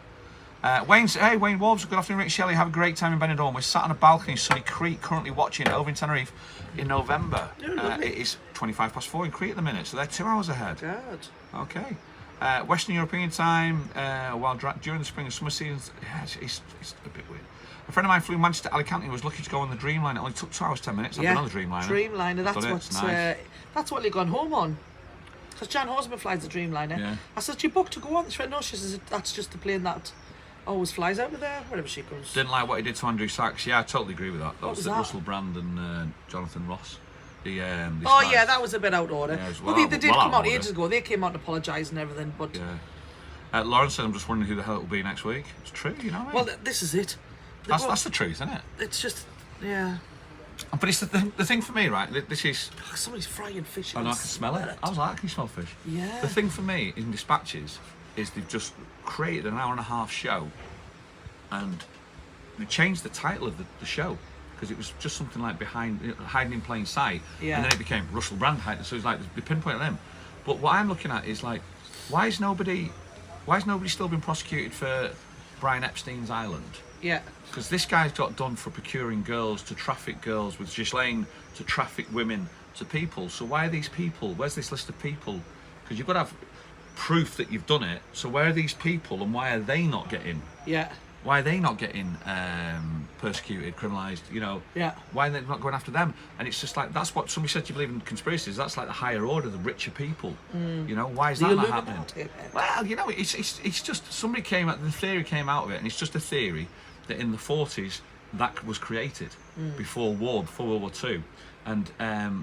Wayne Wolves, good afternoon, Rick Shelley. Have a great time in Benidorm. We're sat on a balcony in sunny Crete, currently watching over in Tenerife in November. It is 4:25 in Crete at the minute, so they're 2 hours ahead. Good. Okay. Western European time, while during the spring and summer seasons, it's a bit weird. A friend of mine flew Manchester to Alicante and was lucky to go on the Dreamliner. It only took 2 hours 10 minutes. I've been on the Dreamliner. Dreamliner, that's what you've gone home on. Because Jan Horsman flies the Dreamliner. Yeah. I said, you booked to go on? She went, no, she says, that's just the plane that always flies out of there, wherever she goes. Didn't like what he did to Andrew Sachs. Yeah, I totally agree with that. That What was the that? Russell Brand and Jonathan Ross. Yeah, Guys. that was a bit out of order. Yeah, well, they did come out order. ages ago. They came out and apologised and everything, but... Yeah. Lawrence said, I'm just wondering who the hell it will be next week. It's true, you know what I mean? Well, this is it. That's the truth, isn't it? It's just, yeah. But it's the thing for me, right? This is. Oh, somebody's frying fish. I know, I can smell it. I was like, can you smell fish? Yeah. The thing for me in Dispatches is they've just created an hour and a half show, and they changed the title of the show because it was just something like hiding in plain sight, Yeah. and then it became Russell Brand hiding. So it's like they pinpointed them. But what I'm looking at is like, why has nobody still been prosecuted for Brian Epstein's Island? Yeah. Because this guy's got done for procuring girls to traffic girls with Ghislaine to traffic women to people. So why are these people? Where's this list of people? Because you've got to have proof that you've done it. So where are these people and why are they not getting? Yeah. Why are they not getting persecuted, criminalised? You know. Yeah. Why are they not going after them? And it's just like that's what somebody said. You believe in conspiracies? That's like the higher order, the richer people. You know. Why is that not happening? Well, you know, it's just somebody came out. The theory came out of it, and it's just a theory that in the 40s that was created before World War II, and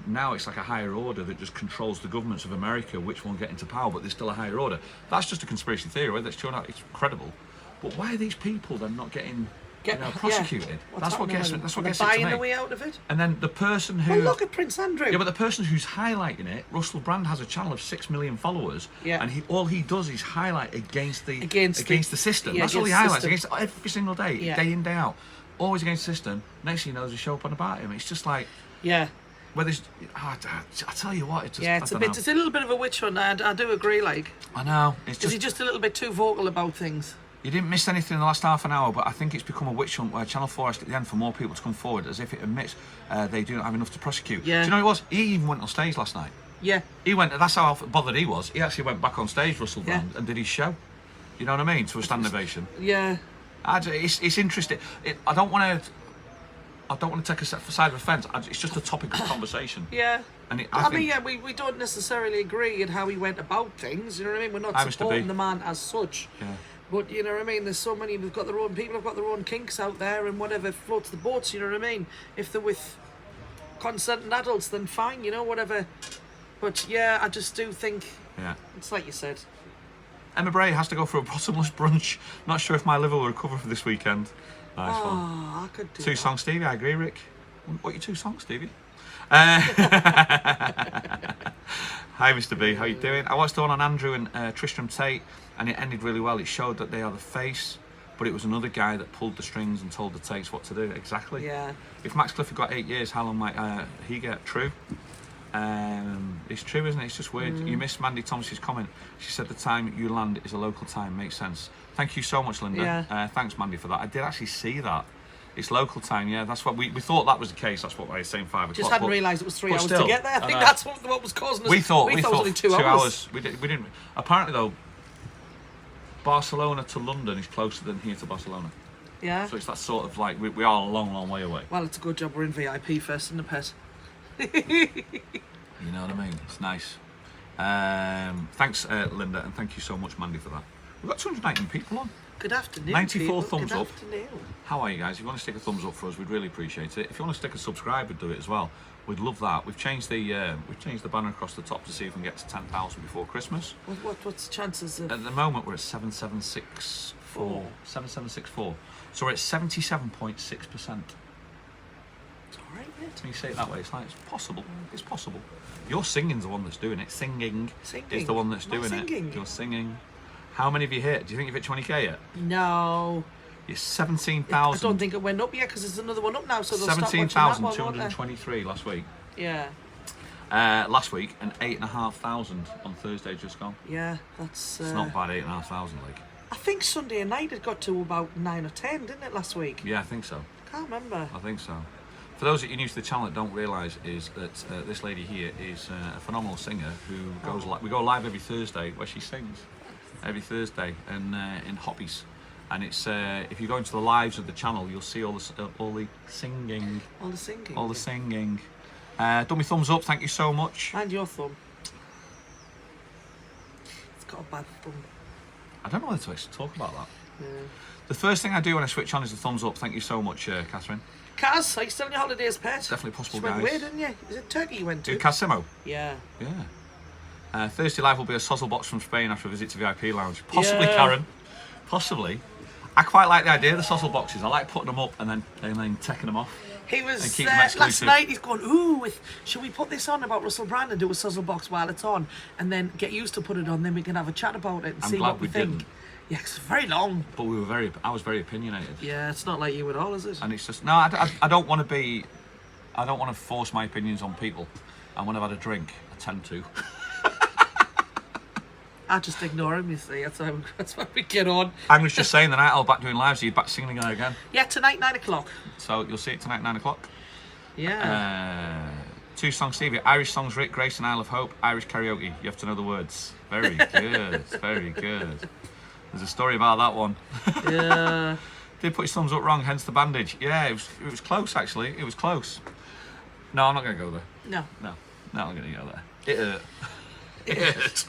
now it's like a higher order that just controls the governments of America, which won't get into power, but there's still a higher order. That's just a conspiracy theory. Whether it's true or not, it's credible. But why are these people then not getting prosecuted? Yeah. That's what gets it to me. Buying the way out of it. And then the person who... Well, look at Prince Andrew. Yeah, but the person who's highlighting it, Russell Brand has a channel of 6 million followers, and all he does is highlight against the system. That's all he highlights, against every single day, day in, day out. Always against the system. Next thing you know, there's a show up on about him. It's just like... Yeah. Where there's... I tell you what, it's just... Yeah, it's a little bit of a witch hunt. I do agree, like... I know. It's just... Is he just a little bit too vocal about things? You didn't miss anything in the last half an hour, but I think it's become a witch hunt where Channel 4 asked at the end for more people to come forward, as if it admits they do not have enough to prosecute. Yeah. Do you know what it was? He even went on stage last night. Yeah. He went, that's how bothered he was. He actually went back on stage, Russell Brand, and did his show. You know what I mean? To a standing ovation. Yeah. It's interesting. I don't want to take a side of offence. It's just a topic of conversation. Yeah. And we don't necessarily agree in how he went about things. You know what I mean? We're not supporting the man as such. Yeah. But you know what I mean? There's so many. People have got their own kinks out there, and whatever floats the boats. You know what I mean? If they're with consenting adults, then fine. You know, whatever. But yeah, I just do think. Yeah. It's like you said. Emma Bray has to go for a bottomless brunch. Not sure if my liver will recover for this weekend. Nice one. I could do 2 that. songs, Stevie. I agree, Rick. What are your 2 songs, Stevie? Hi, Mr. B. How you doing? I watched the one on Andrew and Tristram Tate, and it ended really well. It showed that they are the face, but it was another guy that pulled the strings and told the Tates what to do. Exactly. Yeah. If Max Clifford got 8 years, how long might he get? True. It's true, isn't it? It's just weird. You missed Mandy Thomas's comment. She said the time you land is a local time. Makes sense. Thank you so much, Linda. Yeah. Thanks, Mandy, for that. I did actually see that. It's local time, yeah. That's what we thought that was the case. That's what I was saying, 5 o'clock. Just hadn't realised it was 3 hours still, to get there. I think that's what was causing us. We thought it was only 2 hours. We didn't. Apparently, though, Barcelona to London is closer than here to Barcelona. Yeah. So it's that sort of like we are a long, long way away. Well, it's a good job we're in VIP first, isn't it, Pet? You know what I mean? It's nice. Thanks, Linda, and thank you so much, Mandy, for that. We've got 219 people on. Good afternoon. 94 thumbs up. Good afternoon. How are you guys? If you want to stick a thumbs up for us, we'd really appreciate it. If you want to stick a subscribe, we'd do it as well. We'd love that. We've changed the banner across the top to see if we can get to 10,000 before Christmas. What's the chances of? At the moment, we're at 7764. 7764. So we're at 77.6%. It's all right, mate. When you say it that way, it's like it's possible. It's possible. Your singing's the one that's doing it. Singing is the one that's doing it. You're singing. How many have you hit? Do you think you've hit 20k yet? No. You're 17,000. I don't think it went up yet because there's another one up now. So 17,223 last week. Yeah. Last week, and 8,500 on Thursday just gone. Yeah, that's. It's not bad, 8,500 like. I think Sunday night it got to about 9 or 10, didn't it, last week? Yeah, I think so. Can't remember. I think so. For those of you new to the channel that don't realise is that this lady here is a phenomenal singer who goes we go live every Thursday where she sings every Thursday and in hobbies, and it's if you go into the lives of the channel you'll see all the singing. All the singing. All the singing. Done me thumbs up, thank you so much. And your thumb. It's got a bad thumb. I don't know whether to actually talk about that. Yeah. The first thing I do when I switch on is the thumbs up. Thank you so much, Catherine. Kaz, are you still on your holidays, Pet? Definitely possible, you went guys. away, didn't you? Is it Turkey you went to? Casimo. Yeah. Yeah. Thursday live will be a sozzle box from Spain after a visit to VIP Lounge. Possibly, Yeah. Karen. Possibly. I quite like the idea of the sozzle boxes. I like putting them up and then taking them off. He was And keep them last exclusive. night. He's going, ooh, should we put this on about Russell Brand and do a sizzle box while it's on, and then get used to put it on. Then we can have a chat about it and I'm see glad what we we think. didn't. Yeah, 'cause it's very long. But I was very opinionated. Yeah, it's not like you at all, is it? And it's just, no, I don't want to be, I don't want to force my opinions on people. And when I've had a drink, I tend to. I just ignore him, you see. That's why we get on. I was just saying the night I'll back doing lives, so you're back singing again. Yeah, tonight, 9 o'clock. So you'll see it tonight, 9 o'clock. Yeah. 2 songs, Stevie. Irish songs, Rick, Grace and Isle of Hope. Irish karaoke. You have to know the words. Very good. Very good. There's a story about that one. Yeah. Did put his thumbs up wrong, hence the bandage. Yeah, it was close, actually. It was close. No, I'm not going to go there. No. No, I'm going to go there. It hurt. It hurt.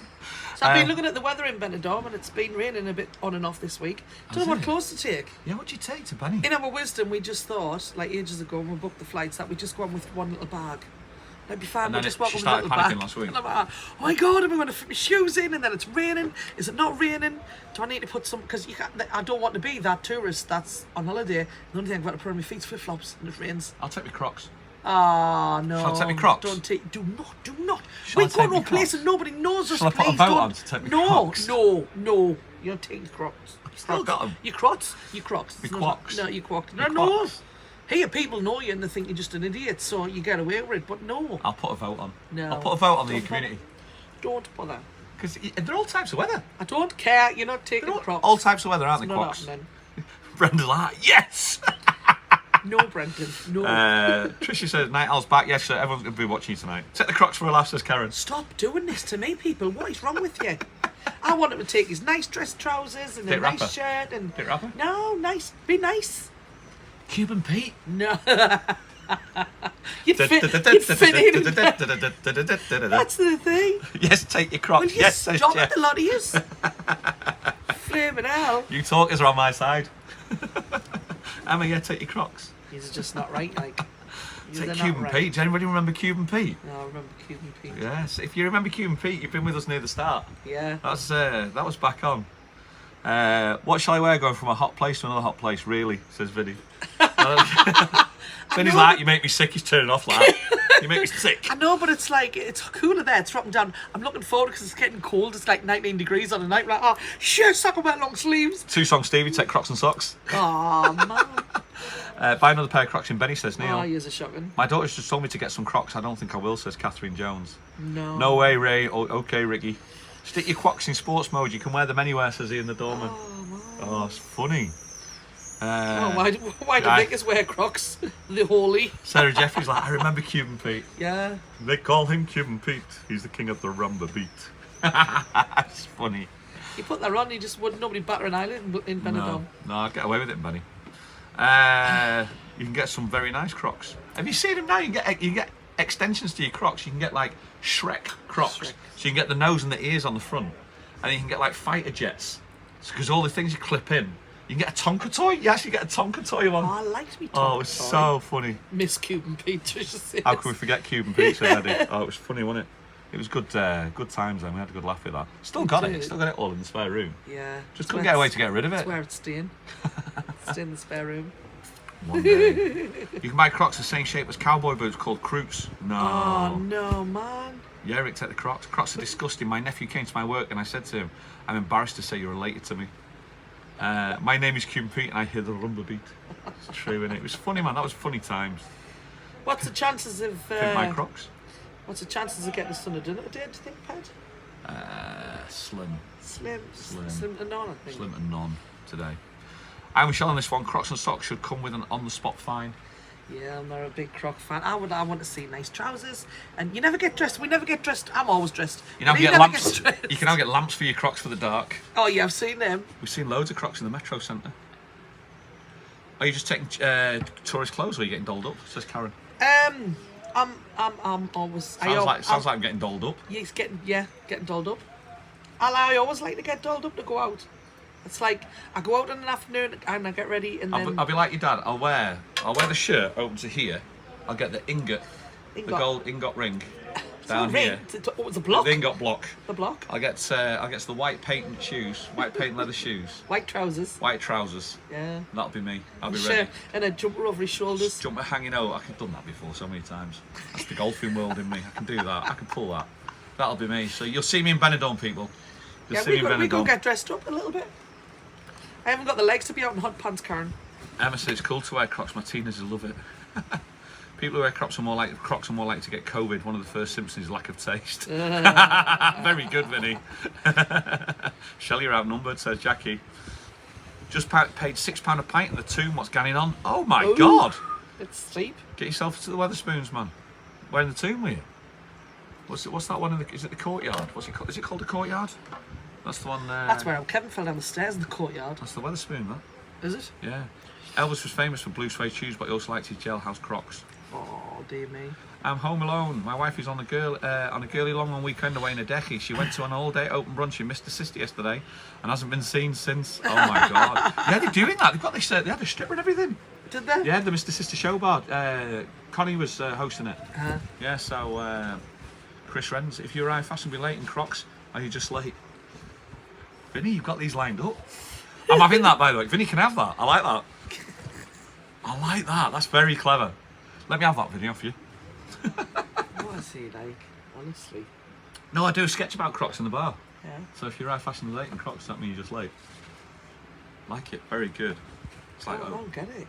So I've been looking at the weather in Benidorm, and it's been raining a bit on and off this week. Don't know what clothes to take. Yeah, what'd you take to Benny? In our wisdom, we just thought, like ages ago when we booked the flights, that we just go on with one little bag. That'd be fine. And We'll then just walk she on with a started little panicking bag. last week. And I'm like, oh my god, am I going to fit my shoes in? And then it's raining. Is it not raining? Do I need to put some? Because I don't want to be that tourist that's on holiday. The only thing I've got to put on my feet is flip flops, and it rains. I'll take my Crocs. Ah, no. Shall I take my Crocs? Do not. Shall I We go take to my a place Crocs? and nobody knows us. Shall I put a please vote don't. on to take my No, Crocs? no. You're taking Crocs. Still got 'em. Your Crocs. Your Crocs. My No, Quocks. No, your Quocks. My No. Quocks. Here, people know you and they think you're just an idiot, so you get away with it. But no, I'll put a vote on. No. I'll put a vote on the Don't community. don't bother. Because they're all types of weather. I don't care. You're not taking They're Crocs. all types of weather, aren't they, Not Quocks? happening. Brenda's like, yes! No, Brendan. No. Tricia says, Night Owl's back. Yes, sir, everyone's going to be watching you tonight. Take the Crocs for a laugh, says Karen. Stop doing this to me, people. What is wrong with you? I want him to take his nice dress trousers and a Bit nice rapper. shirt and. Bit rapper? No, nice. Be nice. Cuban Pete. No. You'd fit in. That's the thing. Yes, take your Crocs. Will you Yes, says stop Jeff. it, a lot of yous? Flaming hell. You talkers are on my side. Emma, yeah, take your Crocs. He's just not right, like. Take They're not Cuban right. Pete. Does anybody remember Cuban Pete? No, I remember Cuban Pete. Yes. If you remember Cuban Pete, you've been with us near the start. Yeah. That was back on. What shall I wear going from a hot place to another hot place, really, says Vinny. Vinny's like, you make me sick, he's turning off like you make me sick. I know, but it's like, it's cooler there, it's dropping down. I'm looking forward because it's getting cold. It's like 19 degrees on a night. Like, oh, yes, I can wear long sleeves. 2 songs, Stevie, take Crocs and socks. Oh, man. Buy another pair of Crocs in Benny, says Neil. Oh, you're shocking. My daughter's just told me to get some Crocs. I don't think I will, says Catherine Jones. No. No way, Ray. Oh, okay, Ricky. Stick your Quocks in sports mode. You can wear them anywhere, says Ian the doorman. Oh, man. Oh, it's funny. Why do niggas wear Crocs? The holy. Sarah Jeffrey's like, I remember Cuban Pete. Yeah. They call him Cuban Pete. He's the king of the rumba beat. It's funny. You put that on, you just wouldn't nobody batter an eyelid in Benidorm. No, I'd get away with it, Benny. You can get some very nice Crocs. Have you seen them now? You can get extensions to your Crocs. You can get like Shrek Crocs. Shrek. So you can get the nose and the ears on the front. And you can get like fighter jets. Because all the things you clip in. You can get a Tonka toy. You actually get a Tonka toy one. Oh, I liked me Oh, it was so funny. Miss Cuban Pete, Tricia says. How can we forget Cuban pizza, Eddie? Oh, it was funny, wasn't it? It was good times then. We had a good laugh with that. Still got it. did. Still got it all in the spare room. Yeah. Just couldn't get a way to get rid of it. That's where it's staying. It's in the spare room. One day. You can buy Crocs the same shape as cowboy boots called Croots. No. Oh, no, man. Yeah, Rick, take the Crocs. Crocs are disgusting. My nephew came to my work and I said to him, I'm embarrassed to say you're related to me. My name is Cuban Pete and I hear the rumba beat. It's true, innit? It was funny, man. That was funny times. What's the chances of... Pick my Crocs. What's the chances of getting a son of dinner today, do you think, Pat? Slim. Slim to none, I think. Slim and none today. I'm Michelle on this one. Crocs and socks should come with an on-the-spot fine. Yeah, I'm not a big Croc fan. I want to see nice trousers. And you never get dressed. We never get dressed. I'm always dressed. You now And get never lamps. gets dressed. You can now get lamps for your Crocs for the dark. Oh, yeah, I've seen them. We've seen loads of Crocs in the Metro Centre. Are you just taking tourist clothes or are you getting dolled up? Says Karen. I'm always... Sounds like I'm getting dolled up. Yeah, getting dolled up. I always like to get dolled up to go out. It's like, I go out in the afternoon and I get ready and then... I'll be like your dad. I'll wear the shirt open to here. I'll get the ingot. The gold ingot ring. down here. Oh, it's a block. Then got block. The block. I get the white paint shoes, white paint leather shoes. White trousers. White trousers. Yeah. That'll be me. I'll be ready. And a jumper over his shoulders. Jumper hanging out. I've done that before so many times. That's the golfing world in me. I can do that. I can pull that. That'll be me. So you'll see me in Benidorm, people. We go get dressed up a little bit. I haven't got the legs to be out in hot pants, Karen. Emma says it's cool to wear Crocs. My teenagers love it. People who wear Crocs are more likely to get COVID. One of the first symptoms is lack of taste. Very good, Vinny. Shelley, you're outnumbered, says Jackie. Just paid £6 a pint in the Tomb. What's going on? Oh my God! It's steep. Get yourself to the Weatherspoons, man. Where in the Tomb were you? What's that one? Is it the courtyard? What's it called? Is it called the courtyard? That's the one. That's where Kevin fell down the stairs in the courtyard. That's the Weatherspoon, man. Is it? Yeah. Elvis was famous for blue suede shoes, but he also liked his jailhouse Crocs. Oh dear me. I'm home alone. My wife is on a girly long one weekend away in a decky. She went to an all-day open brunch in Mr. Sister yesterday and hasn't been seen since. Oh my God! Yeah, they're doing that. They've got this. They had a stripper and everything. Did they? Yeah, the Mr. Sister show bar. Connie was hosting it. Yeah, so Chris Renz, if you arrive fashionably late in Crocs, are you just late? Vinny, you've got these lined up. I'm having that, by the way. Vinny can have that. I like that. I like that. That's very clever. Let me have that, Vinny, off you. What is he like, honestly? No, I do a sketch about Crocs in the bar. Yeah. So if you arrive fashionably late in Crocs, that means you're just late. Like it. Very good. It's like, I don't get it.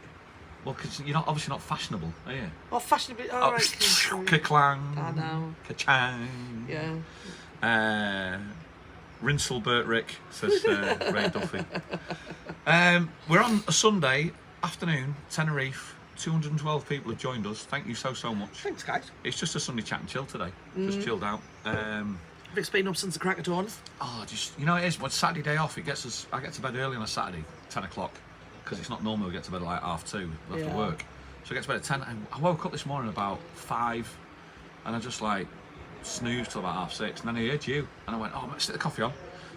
Well, because you're obviously not fashionable, are you? Oh, fashionable. Oh, right. Ka-clang. I know. Ka-chang. Yeah. Rinsel Burt Rick, says Ray Duffy. We're on a Sunday afternoon, Tenerife. 212 people have joined us. Thank you so much. Thanks, guys. It's just a Sunday chat and chill today. Just chilled out. Vic's been up since the crack of dawn. Oh, just, you know, it is. When Saturday day off, it gets us. I get to bed early on a Saturday, 10 o'clock, because it's not normal. We get to bed at like 2:30 after work. So I get to bed at 10. And I woke up this morning about 5, and I just like snoozed till about 6:30. And then I heard you, and I went, "Oh, let's stick the coffee on."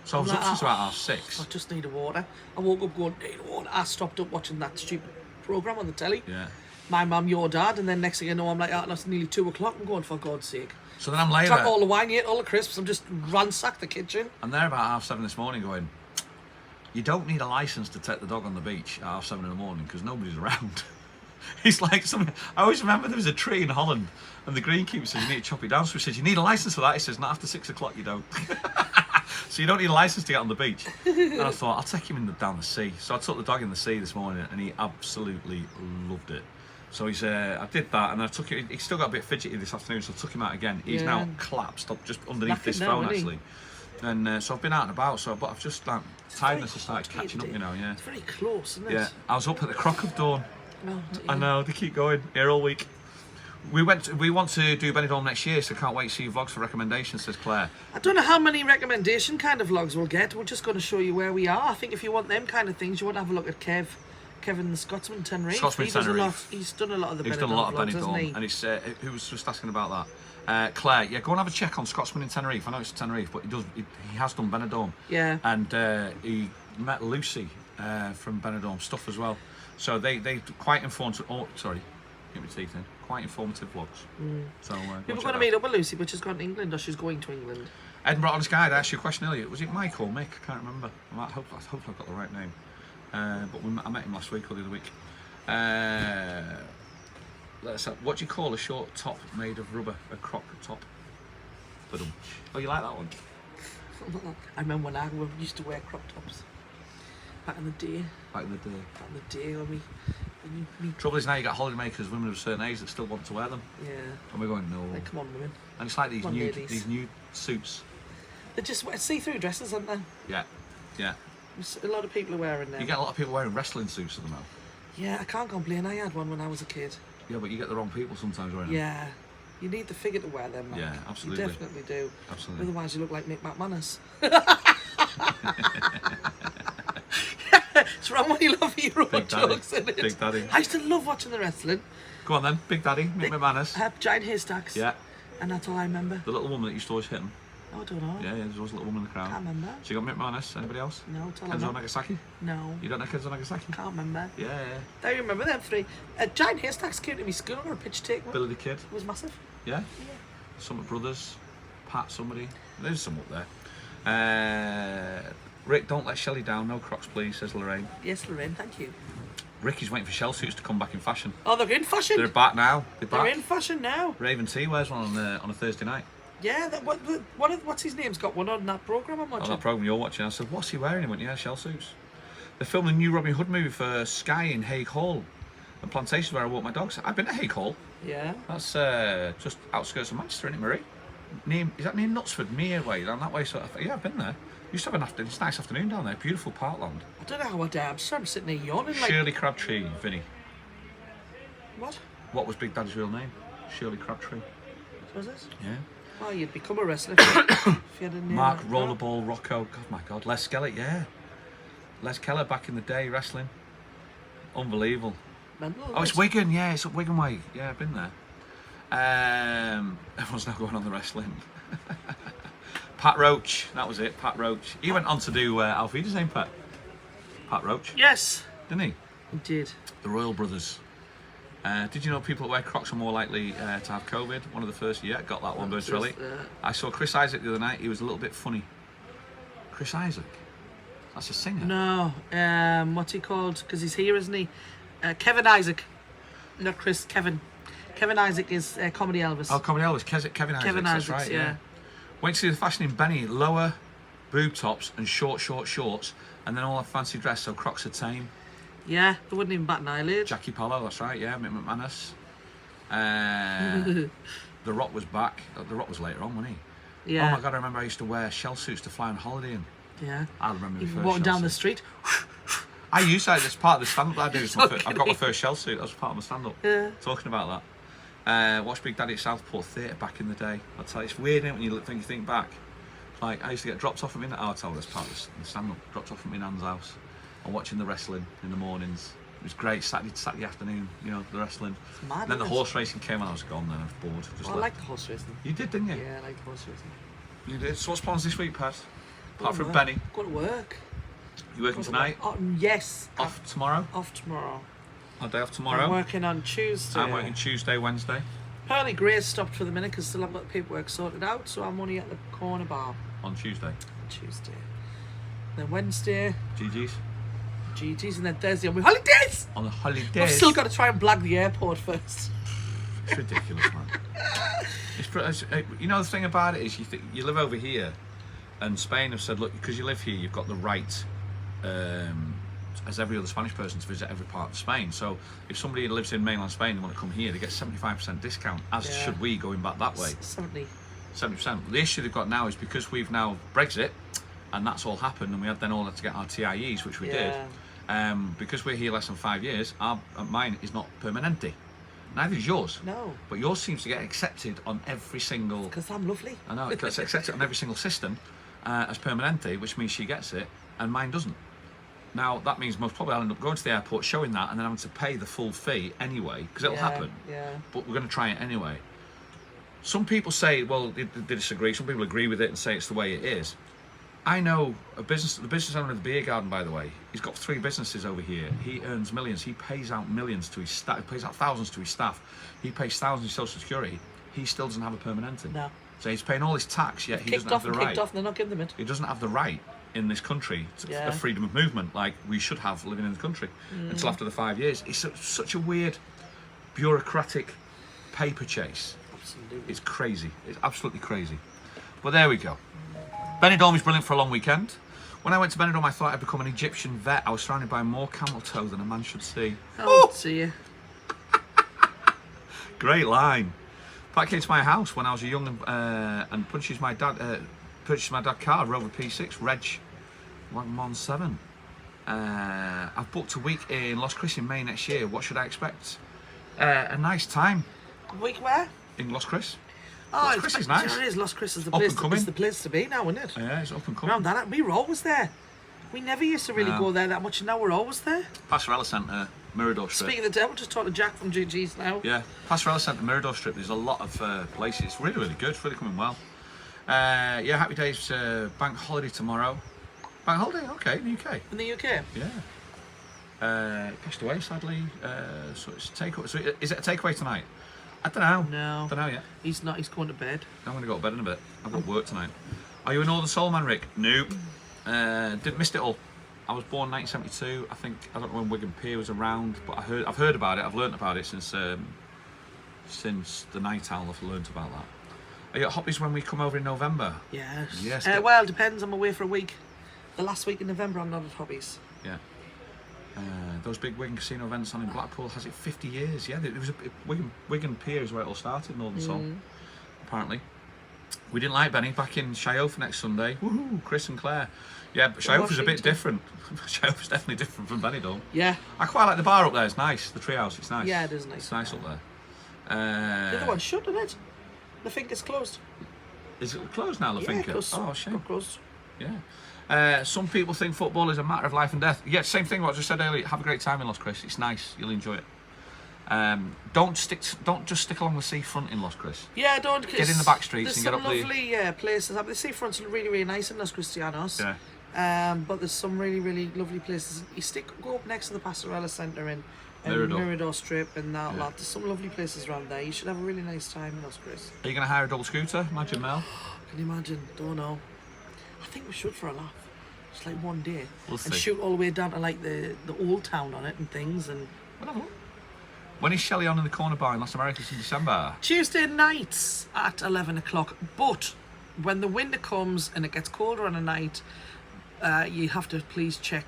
So I was up since about 6:30. I just need a water. I woke up going, need water. I stopped up watching that stupid programme on the telly. Yeah. My mum, your dad, and then next thing I know, I'm like, that's nearly 2 o'clock. I'm going, for God's sake. So then I'm later. Drank all the wine, ate all the crisps. I'm just ransacked the kitchen. I'm there about 7:30 this morning going, you don't need a licence to take the dog on the beach at 7:30 in the morning because nobody's around. It's like something. I always remember there was a tree in Holland and the greenkeeper says you need to chop it down. So he says, you need a licence for that. He says, not after 6 o'clock you don't. So you don't need a licence to get on the beach. And I thought, I'll take him down the sea. So I took the dog in the sea this morning and he absolutely loved it. So he's, I did that and I took it. He still got a bit fidgety this afternoon, so I took him out again. He's now collapsed up just underneath this phone actually. And so I've been out and about. But I've just like tiredness has started catching up, you know. Yeah. It's very close, isn't it? Yeah. I was up at the Crock of Dawn. Oh, I know they keep going here all week. We want to do Benidorm next year, so can't wait to see your vlogs for recommendations, says Claire. I don't know how many recommendation kind of vlogs we'll get. We're just going to show you where we are. I think if you want them kind of things, you want to have a look at Kevin the Scotsman Tenerife. He's done a lot of the Benidorm vlogs, He's done a lot of hasn't Benidorm, he? and it's who was just asking about that. Claire, yeah, go and have a check on Scotsman in Tenerife. I know it's Tenerife, but he has done Benidorm. Yeah. And he met Lucy from Benidorm stuff as well. So they quite informative. Oh, sorry, get my teeth in. Quite informative vlogs. So we were going to meet up with Lucy, but she's gone to England, or she's going to England. Edinburgh Honest Guide. I asked you a question earlier. Was it Mike or Mick? I can't remember. I hope I've got the right name. But I met him last week or the other week. What do you call a short top made of rubber? A croc top. Oh, you like that one? I remember when I used to wear crop tops. Back in the day. When we Trouble is now you got holidaymakers, women of a certain age that still want to wear them. Yeah. And we're going, no. Like, come on, women. And it's like these new suits. They're just see-through dresses, aren't they? Yeah. There's a lot of people are wearing them. You get a lot of people wearing wrestling suits at the moment. Yeah, I can't complain. I had one when I was a kid. Yeah, but you get the wrong people sometimes wearing them. Yeah. You need the figure to wear them, Mark. Yeah, absolutely. You definitely do. Absolutely. Otherwise you look like Mick McManus. It's wrong when you love hero jokes, isn't it? Big Daddy. I used to love watching the wrestling. Go on then, Big Daddy, Mick McManus. Giant haystacks. Yeah. And that's all I remember. The little woman that used to always hit him. Oh, I don't know. Yeah, there's always a little woman in the crowd. Can't remember. So you got Mick McManus, anybody else? No, tell me. Kenzo Nagasaki? No. You don't know Kenzo Nagasaki? Can't remember. Yeah. Don't you remember them three? Giant haystacks came to me school on a pitch take one. Billy the Kid? It was massive. Yeah? Some Brothers, Pat, somebody. There's some up there. Rick, don't let Shelley down. No Crocs, please, says Lorraine. Yes, Lorraine, thank you. Ricky's waiting for shell suits to come back in fashion. Oh, they're in fashion. They're back now. They're in fashion now. Raven T wears one on a Thursday night. Yeah, what's his name's got one on that programme I'm watching. On that programme you're watching. I said, what's he wearing? He went, yeah, shell suits. They're filming a new Robin Hood movie for Sky in Hague Hall. And Plantations where I walk my dogs. I've been to Hague Hall. Yeah. That's just outskirts of Manchester, isn't it, Marie? Is that near Knutsford, Mere way, down that way? So yeah, I've been there. Used to have it's a nice afternoon down there. Beautiful parkland. I don't know how I dare. I'm sitting there yawning like... Shirley Crabtree, Vinny. What? What was Big Daddy's real name? Shirley Crabtree. Was it? Yeah. Oh, you'd become a wrestler if you had a name Mark like Rollerball Rocco. God, my God. Les Skelett, yeah. Les Keller back in the day, wrestling. Unbelievable. Mental, Oh, it's Wigan, yeah. It's up Wigan way. Yeah, I've been there. Everyone's now going on the wrestling. Pat Roach, that was it, Pat Roach. He went on to do Alfieda's name, Pat Roach. Yes. Didn't he? He did. The Royal Brothers. Did you know people that wear Crocs are more likely to have COVID? One of the first, got that one, Bertrelli. I saw Chris Isaac the other night, he was a little bit funny. Chris Isaac? That's a singer. No, what's he called? Because he's here, isn't he? Kevin Isaac. Not Chris, Kevin. Kevin Isaac is Comedy Elvis. Oh, Comedy Elvis, Kevin Isaac, that's right, yeah. Went to see the fashion in Benny, lower boob tops and shorts, and then all that fancy dress, so Crocs are tame. Yeah, they wouldn't even bat an eyelid. Jackie Pallo, that's right, yeah, Mick McManus. The Rock was back. The Rock was later on, wasn't he? Yeah. Oh my God, I remember I used to wear shell suits to fly on holiday in. Yeah. I remember the first walking shell down the suit. street. I used that as part of the stand-up I do. I got my first shell suit, that was part of my stand-up. Yeah. Talking about that. Watched Big Daddy at Southport Theatre back in the day. I'll tell you, it's weird, isn't it, when you think back. Like, I used to get dropped off at my... I'll tell you this part of the stand-up. Dropped off at my nan's house. And watching the wrestling in the mornings. It was great. Saturday afternoon, the wrestling. It's mad, Then the horse racing came and I was gone then. I was bored. Just I like the horse racing. You did, didn't you? Yeah, I like the horse racing. You did. So what's plans this week, Pat? Apart from work. Benny. Go to work. You working tonight? Oh, yes. Off tomorrow? Off tomorrow. Our day off tomorrow? I'm working on Tuesday. I'm working Tuesday, Wednesday. Apparently Grace stopped for the minute because still haven't got the paperwork sorted out, so I'm only at the corner bar. On Tuesday? Tuesday. Then Wednesday, GG's? GG's, and then Thursday on my holidays! On the holidays? I've still got to try and blag the airport first. It's ridiculous, man. The thing about it is you live over here, and Spain have said, look, because you live here, you've got the right, as every other Spanish person, to visit every part of Spain. So if somebody lives in mainland Spain and want to come here, they get 75% discount, as should we going back that way. 70%. The issue they've got now is because we've now Brexit, and that's all happened, and we had then all had to get our TIEs, which we did. Because we're here less than 5 years, mine is not permanente. Neither is yours. No. But yours seems to get accepted on every single... Because I'm lovely. I know, it gets accepted on every single system as permanente, which means she gets it, and mine doesn't. Now, that means most probably I'll end up going to the airport, showing that, and then having to pay the full fee anyway, because it'll happen. Yeah. But we're going to try it anyway. Some people say, well, they disagree. Some people agree with it and say it's the way it is. I know the business owner of the beer garden, by the way, he's got 3 businesses over here. He earns millions. He pays out millions to his staff. He pays out thousands to his staff. He pays thousands in social security. He still doesn't have a permanente. No. So he's paying all his tax, yet he doesn't have the right. Kicked off, and they're not giving them it. He doesn't have the right in this country of freedom of movement like we should have living in the country until after the 5 years. It's such a weird bureaucratic paper chase. Absolutely. It's crazy. It's absolutely crazy. But there we go. Benidorm is brilliant for a long weekend. When I went to Benidorm, I thought I'd become an Egyptian vet. I was surrounded by more camel toe than a man should see. Oh, dear. Great line. Pat came to my house when I was a young and purchased my dad car, Rover P6, Reg 117. I've booked a week in Los Cris in May next year. What should I expect? A nice time. A week where? In Los Cris. Oh, Los Cris is nice. It is. Los Cris is the Up place. and coming. It's the place to be now, isn't it? Yeah, it's up and coming. Around that, we were always there. We never used to really go there that much, and now we're always there. Passerella Centre, Mirador Strip. Speaking of the devil, just talking to Jack from GG's now. Yeah, Passerella Centre, Mirador Strip. There's a lot of places. It's really, really good. It's really coming well. Yeah, happy days. Bank holiday tomorrow. Bank holiday, okay, in the UK. In the UK. Yeah. Passed away sadly. So it's takeaway. So is it a takeaway tonight? I don't know. No. Don't know yet. He's not. He's going to bed. I'm going to go to bed in a bit. I've got work tonight. Are you a Northern Soul man, Rick? Nope. Missed it all. I was born 1972. I don't know when Wigan Pier was around, but I've heard about it. I've learnt about it since the night owl. I've learnt about that. Are you at Hoppies when we come over in November? Yes. Yes. Well, it depends. I'm away for a week. The last week in November, I'm not at Hoppies. Yeah. Those big Wigan casino events on in Blackpool, has it 50 years? Yeah, it was Wigan Pier is where it all started, Northern Soul, apparently. We didn't like Benny back in Shoutouts next Sunday. Woohoo, Chris and Claire. Yeah, but Shoutouts is a bit different. Shoutouts is definitely different from Benidorm. Yeah. I quite like the bar up there, it's nice. The treehouse, it's nice. Yeah, it is nice. It's nice up there. The other one's shut, isn't it? The Finker's closed. Is it closed now, the Finker? Oh, shame. Got closed. Yeah. Some people think football is a matter of life and death. Yeah, same thing what I just said earlier. Have a great time in Los Chris. It's nice. You'll enjoy it. Don't just stick along the seafront in Los Chris. Yeah, don't. Get in the back streets and get up There's some lovely places. I mean, the seafront's really, really nice in Los Cristianos. Yeah. But there's some really, really lovely places. Go up next to the Pastorela Centre in Mirador Strip and that lot. There's some lovely places around there. You should have a really nice time in Los Chris. Are you going to hire a double scooter? Imagine Mel. Can you imagine? Don't know. I think we should for a laugh. Just like one day. We'll see. And shoot all the way down to like the old town on it and things and. When is Shelley on in the corner bar in Las Americas in December? Tuesday nights at 11 o'clock. But when the winter comes and it gets colder on a night, you have to please check.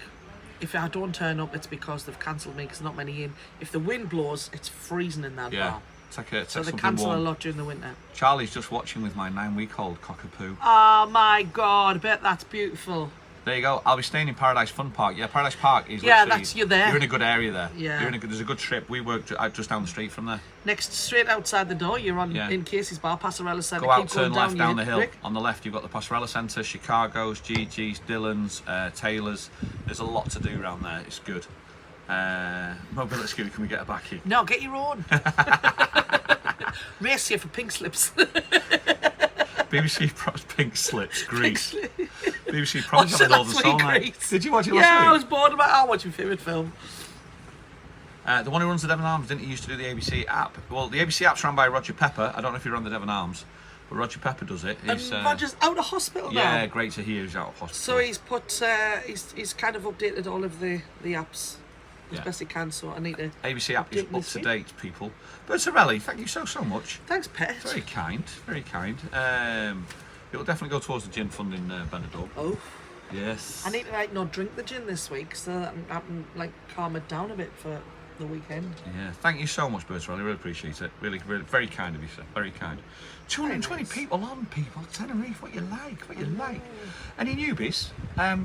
If I don't turn up, it's because they've cancelled me because there's not many in. If the wind blows, it's freezing in that bar. So they cancel a lot during the winter. Charlie's just watching with my 9-week-old cockapoo. Oh my God, I bet that's beautiful. There you go. I'll be staying in Paradise Fun Park. Yeah, Paradise Park is you're there. You're in a good area there. Yeah. There's a good strip. We work just down the street from there. Straight outside the door, you're on in Casey's bar, Pastorela Centre. Go out, turn left down the hill. On the left, you've got the Pastorela Centre, Chicago's, Gigi's, Dillon's, Taylor's. There's a lot to do around there. It's good. Mobility scooter, can we get a backie? No, get your own. Race here for pink slips. BBC Pro's Pink Slips, Grease. BBC Pro's had all the soul night. Did you watch it last week? Yeah, I was bored about I watch my favourite film. The one who runs the Devon Arms didn't he used to do the ABC app? Well, the ABC app's run by Roger Pepper. I don't know if he ran the Devon Arms, but Roger Pepper does it. And Roger's out of hospital now. Yeah, great to hear he's out of hospital. So he's put, he's kind of updated all of the apps as best he can. So I need to. ABC app is up to date, people. But Sorelli, thank you so much. Thanks, Pet. Very kind, very kind. It'll definitely go towards the gin fund in Benidorm. Oh. Yes. I need to not drink the gin this week so that I can calm it down a bit for the weekend. Yeah, thank you so much, Bertrand. I really appreciate it. Really, really, very kind of you, sir. Very kind. 220 people on, people. Tenerife, what you like. Any newbies?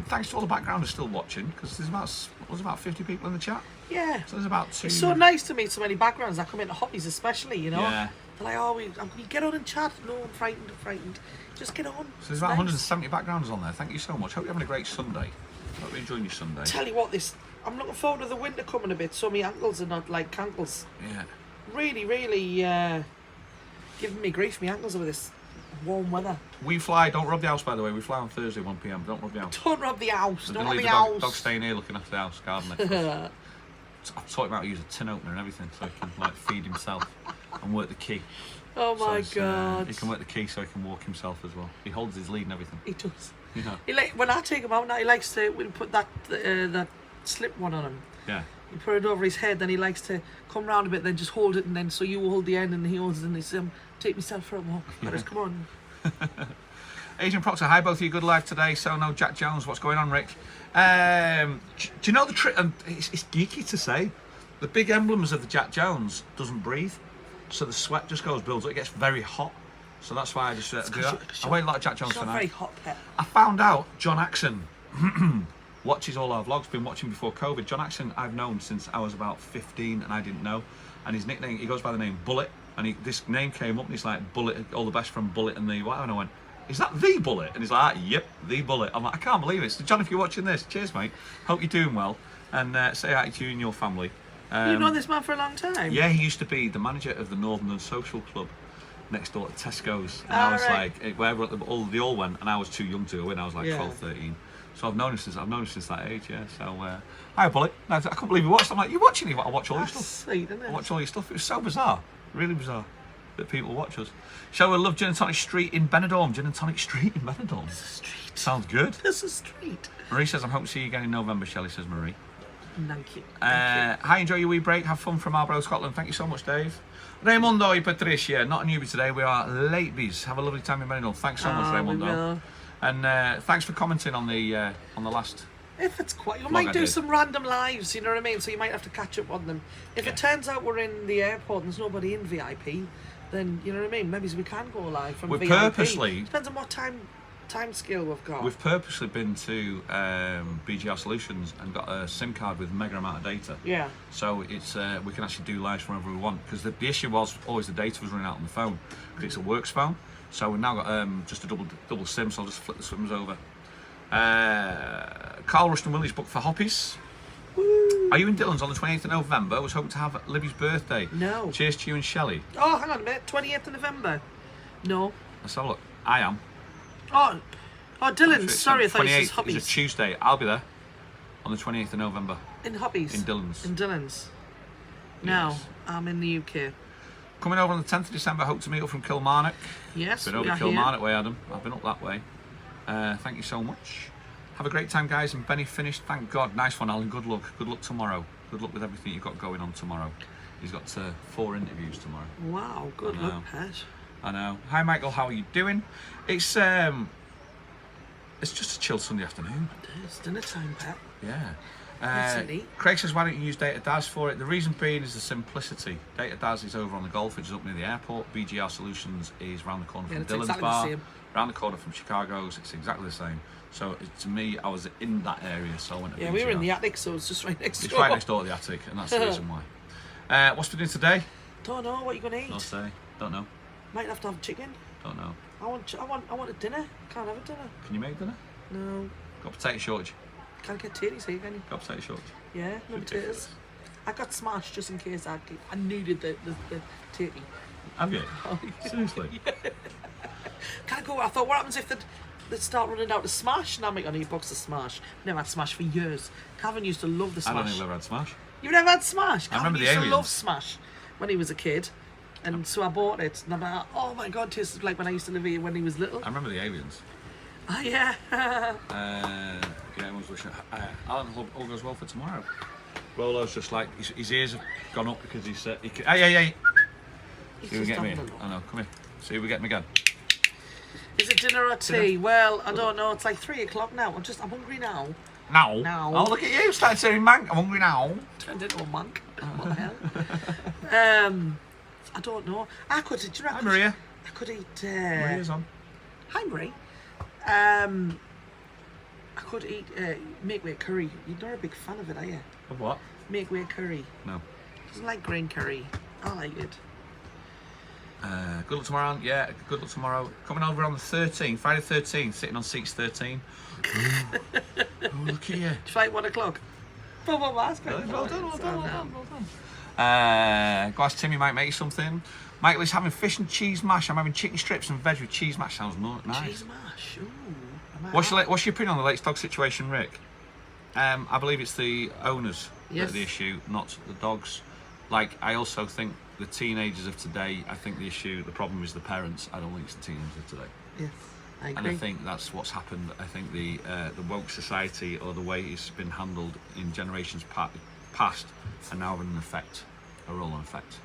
Thanks to all the backgrounders still watching, because there's about 50 people in the chat. Yeah. So there's about 2. It's so nice to meet so many backgrounds that come into hobbies, especially, you know. Yeah. They're like, you get on and chat. No, I'm frightened. Just get on. So there's about 170 backgrounders on there. Thank you so much. Hope you're having a great Sunday. Hope you're enjoying your Sunday. Tell you what, I'm looking forward to the winter coming a bit, so my ankles are not like cankles. Yeah. Really, giving me grief, my ankles with this warm weather. We fly, don't rob the house by the way, we fly on Thursday 1 PM, don't rob the house. Don't rob the house, don't rob the house. house. Dog staying here looking after the house, gardening. I've taught him how to use a tin opener and everything so he can feed himself and work the key. Oh my God. He can work the key so he can walk himself as well. He holds his lead and everything. He does. Yeah. When I take him out now, he likes to put that slip one on him. Yeah. You put it over his head, then he likes to come round a bit, then just hold it, and then so you hold the end and he holds it, and he says, take myself for a walk. Just come on. Agent Proctor, hi both of you, good live today. So no Jack Jones, what's going on, Rick? Do you know the trick? And it's geeky to say, the big emblems of the Jack Jones doesn't breathe, so the sweat just builds up. It gets very hot, so that's why I just do that. I wait a lot of Jack Jones tonight. Very hot, Pet. I found out John Axon watches all our vlogs. Been watching before COVID. John Axon I've known since I was about 15, and I didn't know. And his nickname, he goes by the name Bullet, and this name came up, and he's like Bullet, all the best from Bullet and the what? And I went, is that the Bullet? And he's like, yep, the Bullet. I'm like, I can't believe it. So John, if you're watching this, cheers, mate. Hope you're doing well, and say hi to you and your family. You've known this man for a long time? Yeah, he used to be the manager of the Northern Social Club next door to Tesco's. And I was like, wherever they all went, and I was too young to go in. I was like 12, 13. So I've known him since that age, yeah. So, hi, Bullet. I couldn't believe you watched. I'm like, you're watching it? I watch all your stuff. Sweet, isn't it? I watch all your stuff. It was so bizarre. Really bizarre. that people watch us. Shall we love Gin and Tonic Street in Benidorm? Gin and Tonic Street in Benidorm. There's a street. Sounds good. There's a street. Marie says, I'm hoping to see you again in November, Shelley says Marie. Thank you. Hi, enjoy your wee break. Have fun from Marlborough, Scotland. Thank you so much, Dave. Raimundo y Patricia, not a newbie today. We are late bees. Have a lovely time in Benidorm. Thanks so much, Raimundo. And thanks for commenting on the last. If it's quite, you might do some random lives, you know what I mean? So you might have to catch up on them. If it turns out we're in the airport and there's nobody in VIP, then you know what I mean? Maybe we can go live from VIP. Purposely depends on what time scale we've got. We've purposely been to BGR Solutions and got a SIM card with mega amount of data. Yeah. So it's we can actually do lives whenever we want, because the issue was always the data was running out on the phone because it's a works phone. So we've now got just a double SIM, so I'll just flip the SIMs over. Carl Rushton Willie's booked for Hoppies. Woo. Are you in Dillon's on the 28th of November? I was hoping to have Libby's birthday. No. Cheers to you and Shelley. Oh, hang on a minute. 28th of November. No. Let's have a look. I am. Oh, Dylan's. Sorry, I thought it was Hoppies. It's a Tuesday. I'll be there on the 28th of November. In Hoppies? In Dillon's. In Dillon's. No, Yes. I'm in the UK. Coming over on the 10th of December, hope to meet up from Kilmarnock. Yes, Been over Kilmarnock way, Adam. I've been up that way. Thank you so much. Have a great time, guys. And Benny finished. Thank God. Nice one, Alan. Good luck. Good luck tomorrow. Good luck with everything you've got going on tomorrow. He's got 4 interviews tomorrow. Wow, good luck, Pet. I know. Hi, Michael. How are you doing? It's just a chill Sunday afternoon. It's dinner time, Pet. Yeah. Craig says, why don't you use Data Daz for it? The reason being is the simplicity. Data Daz is over on the Gulf, which is up near the airport. BGR Solutions is round the corner from Dillon's exactly Bar. the same. Round the corner from Chicago's. It's exactly the same. So to me, I was in that area, so I went to BGR. We were in the attic, so it's just right next door. It's right next door to the attic, and that's the reason why. What's for dinner today? Don't know. What are you going to eat? Don't say. Don't know. Might have to have chicken. Don't know. I want a dinner. Can't have a dinner. Can you make dinner? No. Got potato shortage. Can't get tatties here, can you? Got potato shortage. Yeah, no potatoes. I got smashed just in case I needed the tatty. Have you? Seriously? Yeah. Can I go? I thought, what happens if they'd start running out of Smash? And I'm like, I need a box of Smash. Never had Smash for years. Calvin used to love the Smash. I don't think I've ever had Smash. You've never had Smash? I remember the Calvin used to love aliens. Smash when he was a kid. And so I bought it. And I'm like, oh my God, tastes like when I used to live here when he was little. I remember the aliens. Oh, yeah. Yeah, everyone's wishing. Alan, all goes well for tomorrow. Rolo's just like, his ears have gone up because he's. Hey. See, we get me. I know, come here. See, we get me again. Is it dinner or tea? Well, I don't know. It's like 3 o'clock now. I'm hungry now. Now? Oh, look at you, starting saying mank. I'm hungry now. Turned into a monk. What the hell? I don't know. I could. Do you know? Hi, Maria. I could eat. Maria's on. Hi, Marie. I could eat make-way curry. You're not a big fan of it, are you? Of what? Make-way curry. No. Doesn't like green curry. I like it. Good luck tomorrow. Yeah, good luck tomorrow. Coming over on the 13th, Friday 13th, sitting on seats 13. Oh, look at you. Flight 1 o'clock. Well done. Go ask Timmy, might make something. Michael is having fish and cheese mash. I'm having chicken strips and veg with cheese mash. Sounds nice. Cheese mash. Ooh. What's your opinion on the latest dog situation, Rick? I believe it's the owners that are the issue, not the dogs. Like, I also think the teenagers of today, I think the problem is the parents. I don't think it's the teenagers of today. Yes, I agree. And I think that's what's happened. I think the woke society, or the way it's been handled in generations past, are now having a roll-on effect.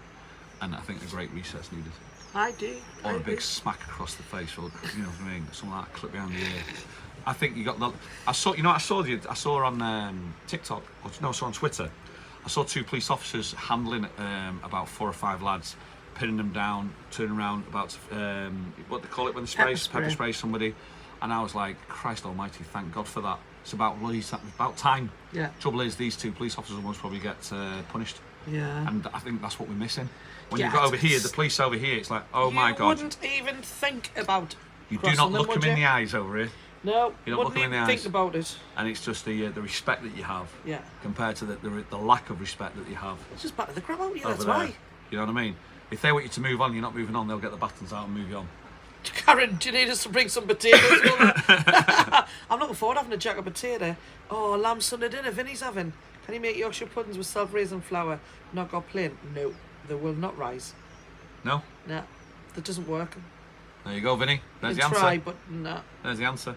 And I think a great reset's needed. I do. Or a big smack across the face, or you know what I mean, something like that, clip behind the ear. I think you got the. I saw on TikTok, I saw on Twitter. I saw 2 police officers handling about 4 or 5 lads, pinning them down, turning around, about what they call it when they pepper spray somebody, and I was like, Christ Almighty, thank God for that. It's about time. Yeah. Trouble is, these 2 police officers will most probably get punished. Yeah. And I think that's what we're missing. When you got over here, the police over here, it's like, oh my God. You wouldn't even think about. You do not look them in the eyes over here. No, you don't look them in the eyes. Think about it. And it's just the respect that you have. Yeah. Compared to the lack of respect that you have. It's just back to the crap out of you. Over That's there. why. You know what I mean? If they want you to move on, you're not moving on. They'll get the batons out and move you on. Karen, do you need us to bring some potatoes? I'm looking forward to having a jack of potato. Oh, lamb Sunday dinner. Vinny's having. Can you make Yorkshire puddings with self-raising flour? Not got plain? No, they will not rise. No? No. That doesn't work. There you go, Vinny. There's the I answer. try, but no. There's the answer.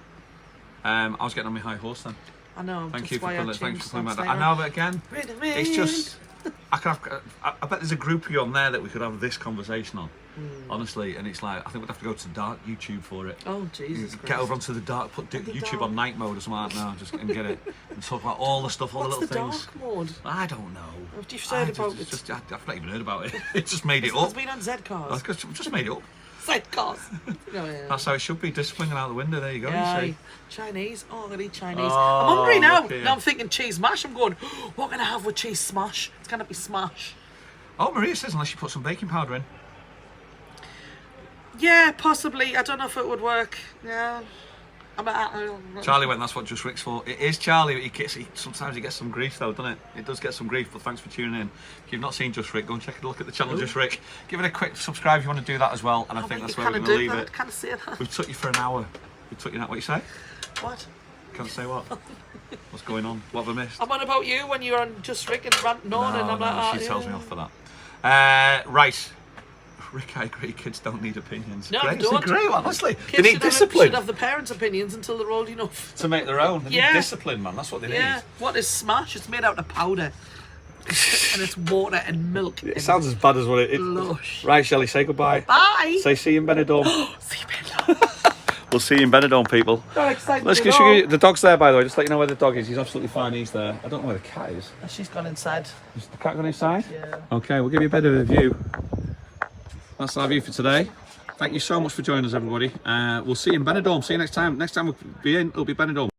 I was getting on my high horse then. I know. Thank that's you for why I pulling, thanks changed for pulling back that that. I know, but again, it's just. I bet there's a group of you on there that we could have this conversation on. Honestly, and it's like I think we'd have to go to dark YouTube for it. Oh Jesus! Get over onto the dark, put YouTube on night mode or something like that now, just and get it and talk about all the stuff, all What's the little the things. dark mode? I don't know. Have you heard about it? Just, I've not even heard about it. It just made it up. It's been on Z cars. I've just made it up. Z cars. No, yeah. That's how it should be. Discipline out the window. There you go. Yeah, You see. Chinese. Oh, I'm gonna eat Chinese. Oh, I'm hungry now. look here. Now I'm thinking cheese mash. I'm going, what can I have with cheese smash? It's gonna be smash. Oh, Maria says unless you put some baking powder in. Yeah, possibly. I don't know if it would work. Yeah. Charlie went, that's what Just Rick's for. It is Charlie. Sometimes he gets some grief though, doesn't it? It does get some grief, but thanks for tuning in. If you've not seen Just Rick, go and look at the channel Just Rick. Give it a quick subscribe if you want to do that as well, and I think that's where we're going to leave it. Can't say that. We've took you for an hour. We took you out. What you say? What? Can't say what. What's going on? What have I missed? I'm on about you when you're on Just Rick and ranting on, and I'm like, she tells me off for that. Right. Rick, I agree. Kids don't need opinions. No, great. they don't. It's a great one, honestly. Kids They need discipline should have the parents' opinions until they're old enough to make their own. They need Yeah. discipline, man. That's what they need. What is smash? It's made out of powder. And it's water and milk. It sounds as bad as what it is. Lush. Right, Shelley, say goodbye. Bye. Say see you in Benidorm. See you, Benidorm. We'll see you in Benidorm, people. Not excited. Let's show you the dog's there, by the way. Just let you know where the dog is. He's absolutely fine. He's there. I don't know where the cat is. She's gone inside. Is the cat gone inside? Yeah. Okay, we'll give you a bit of a view. That's our view for today. Thank you so much for joining us, everybody. We'll see you in Benidorm. See you next time. Next time we'll be in, it'll be Benidorm.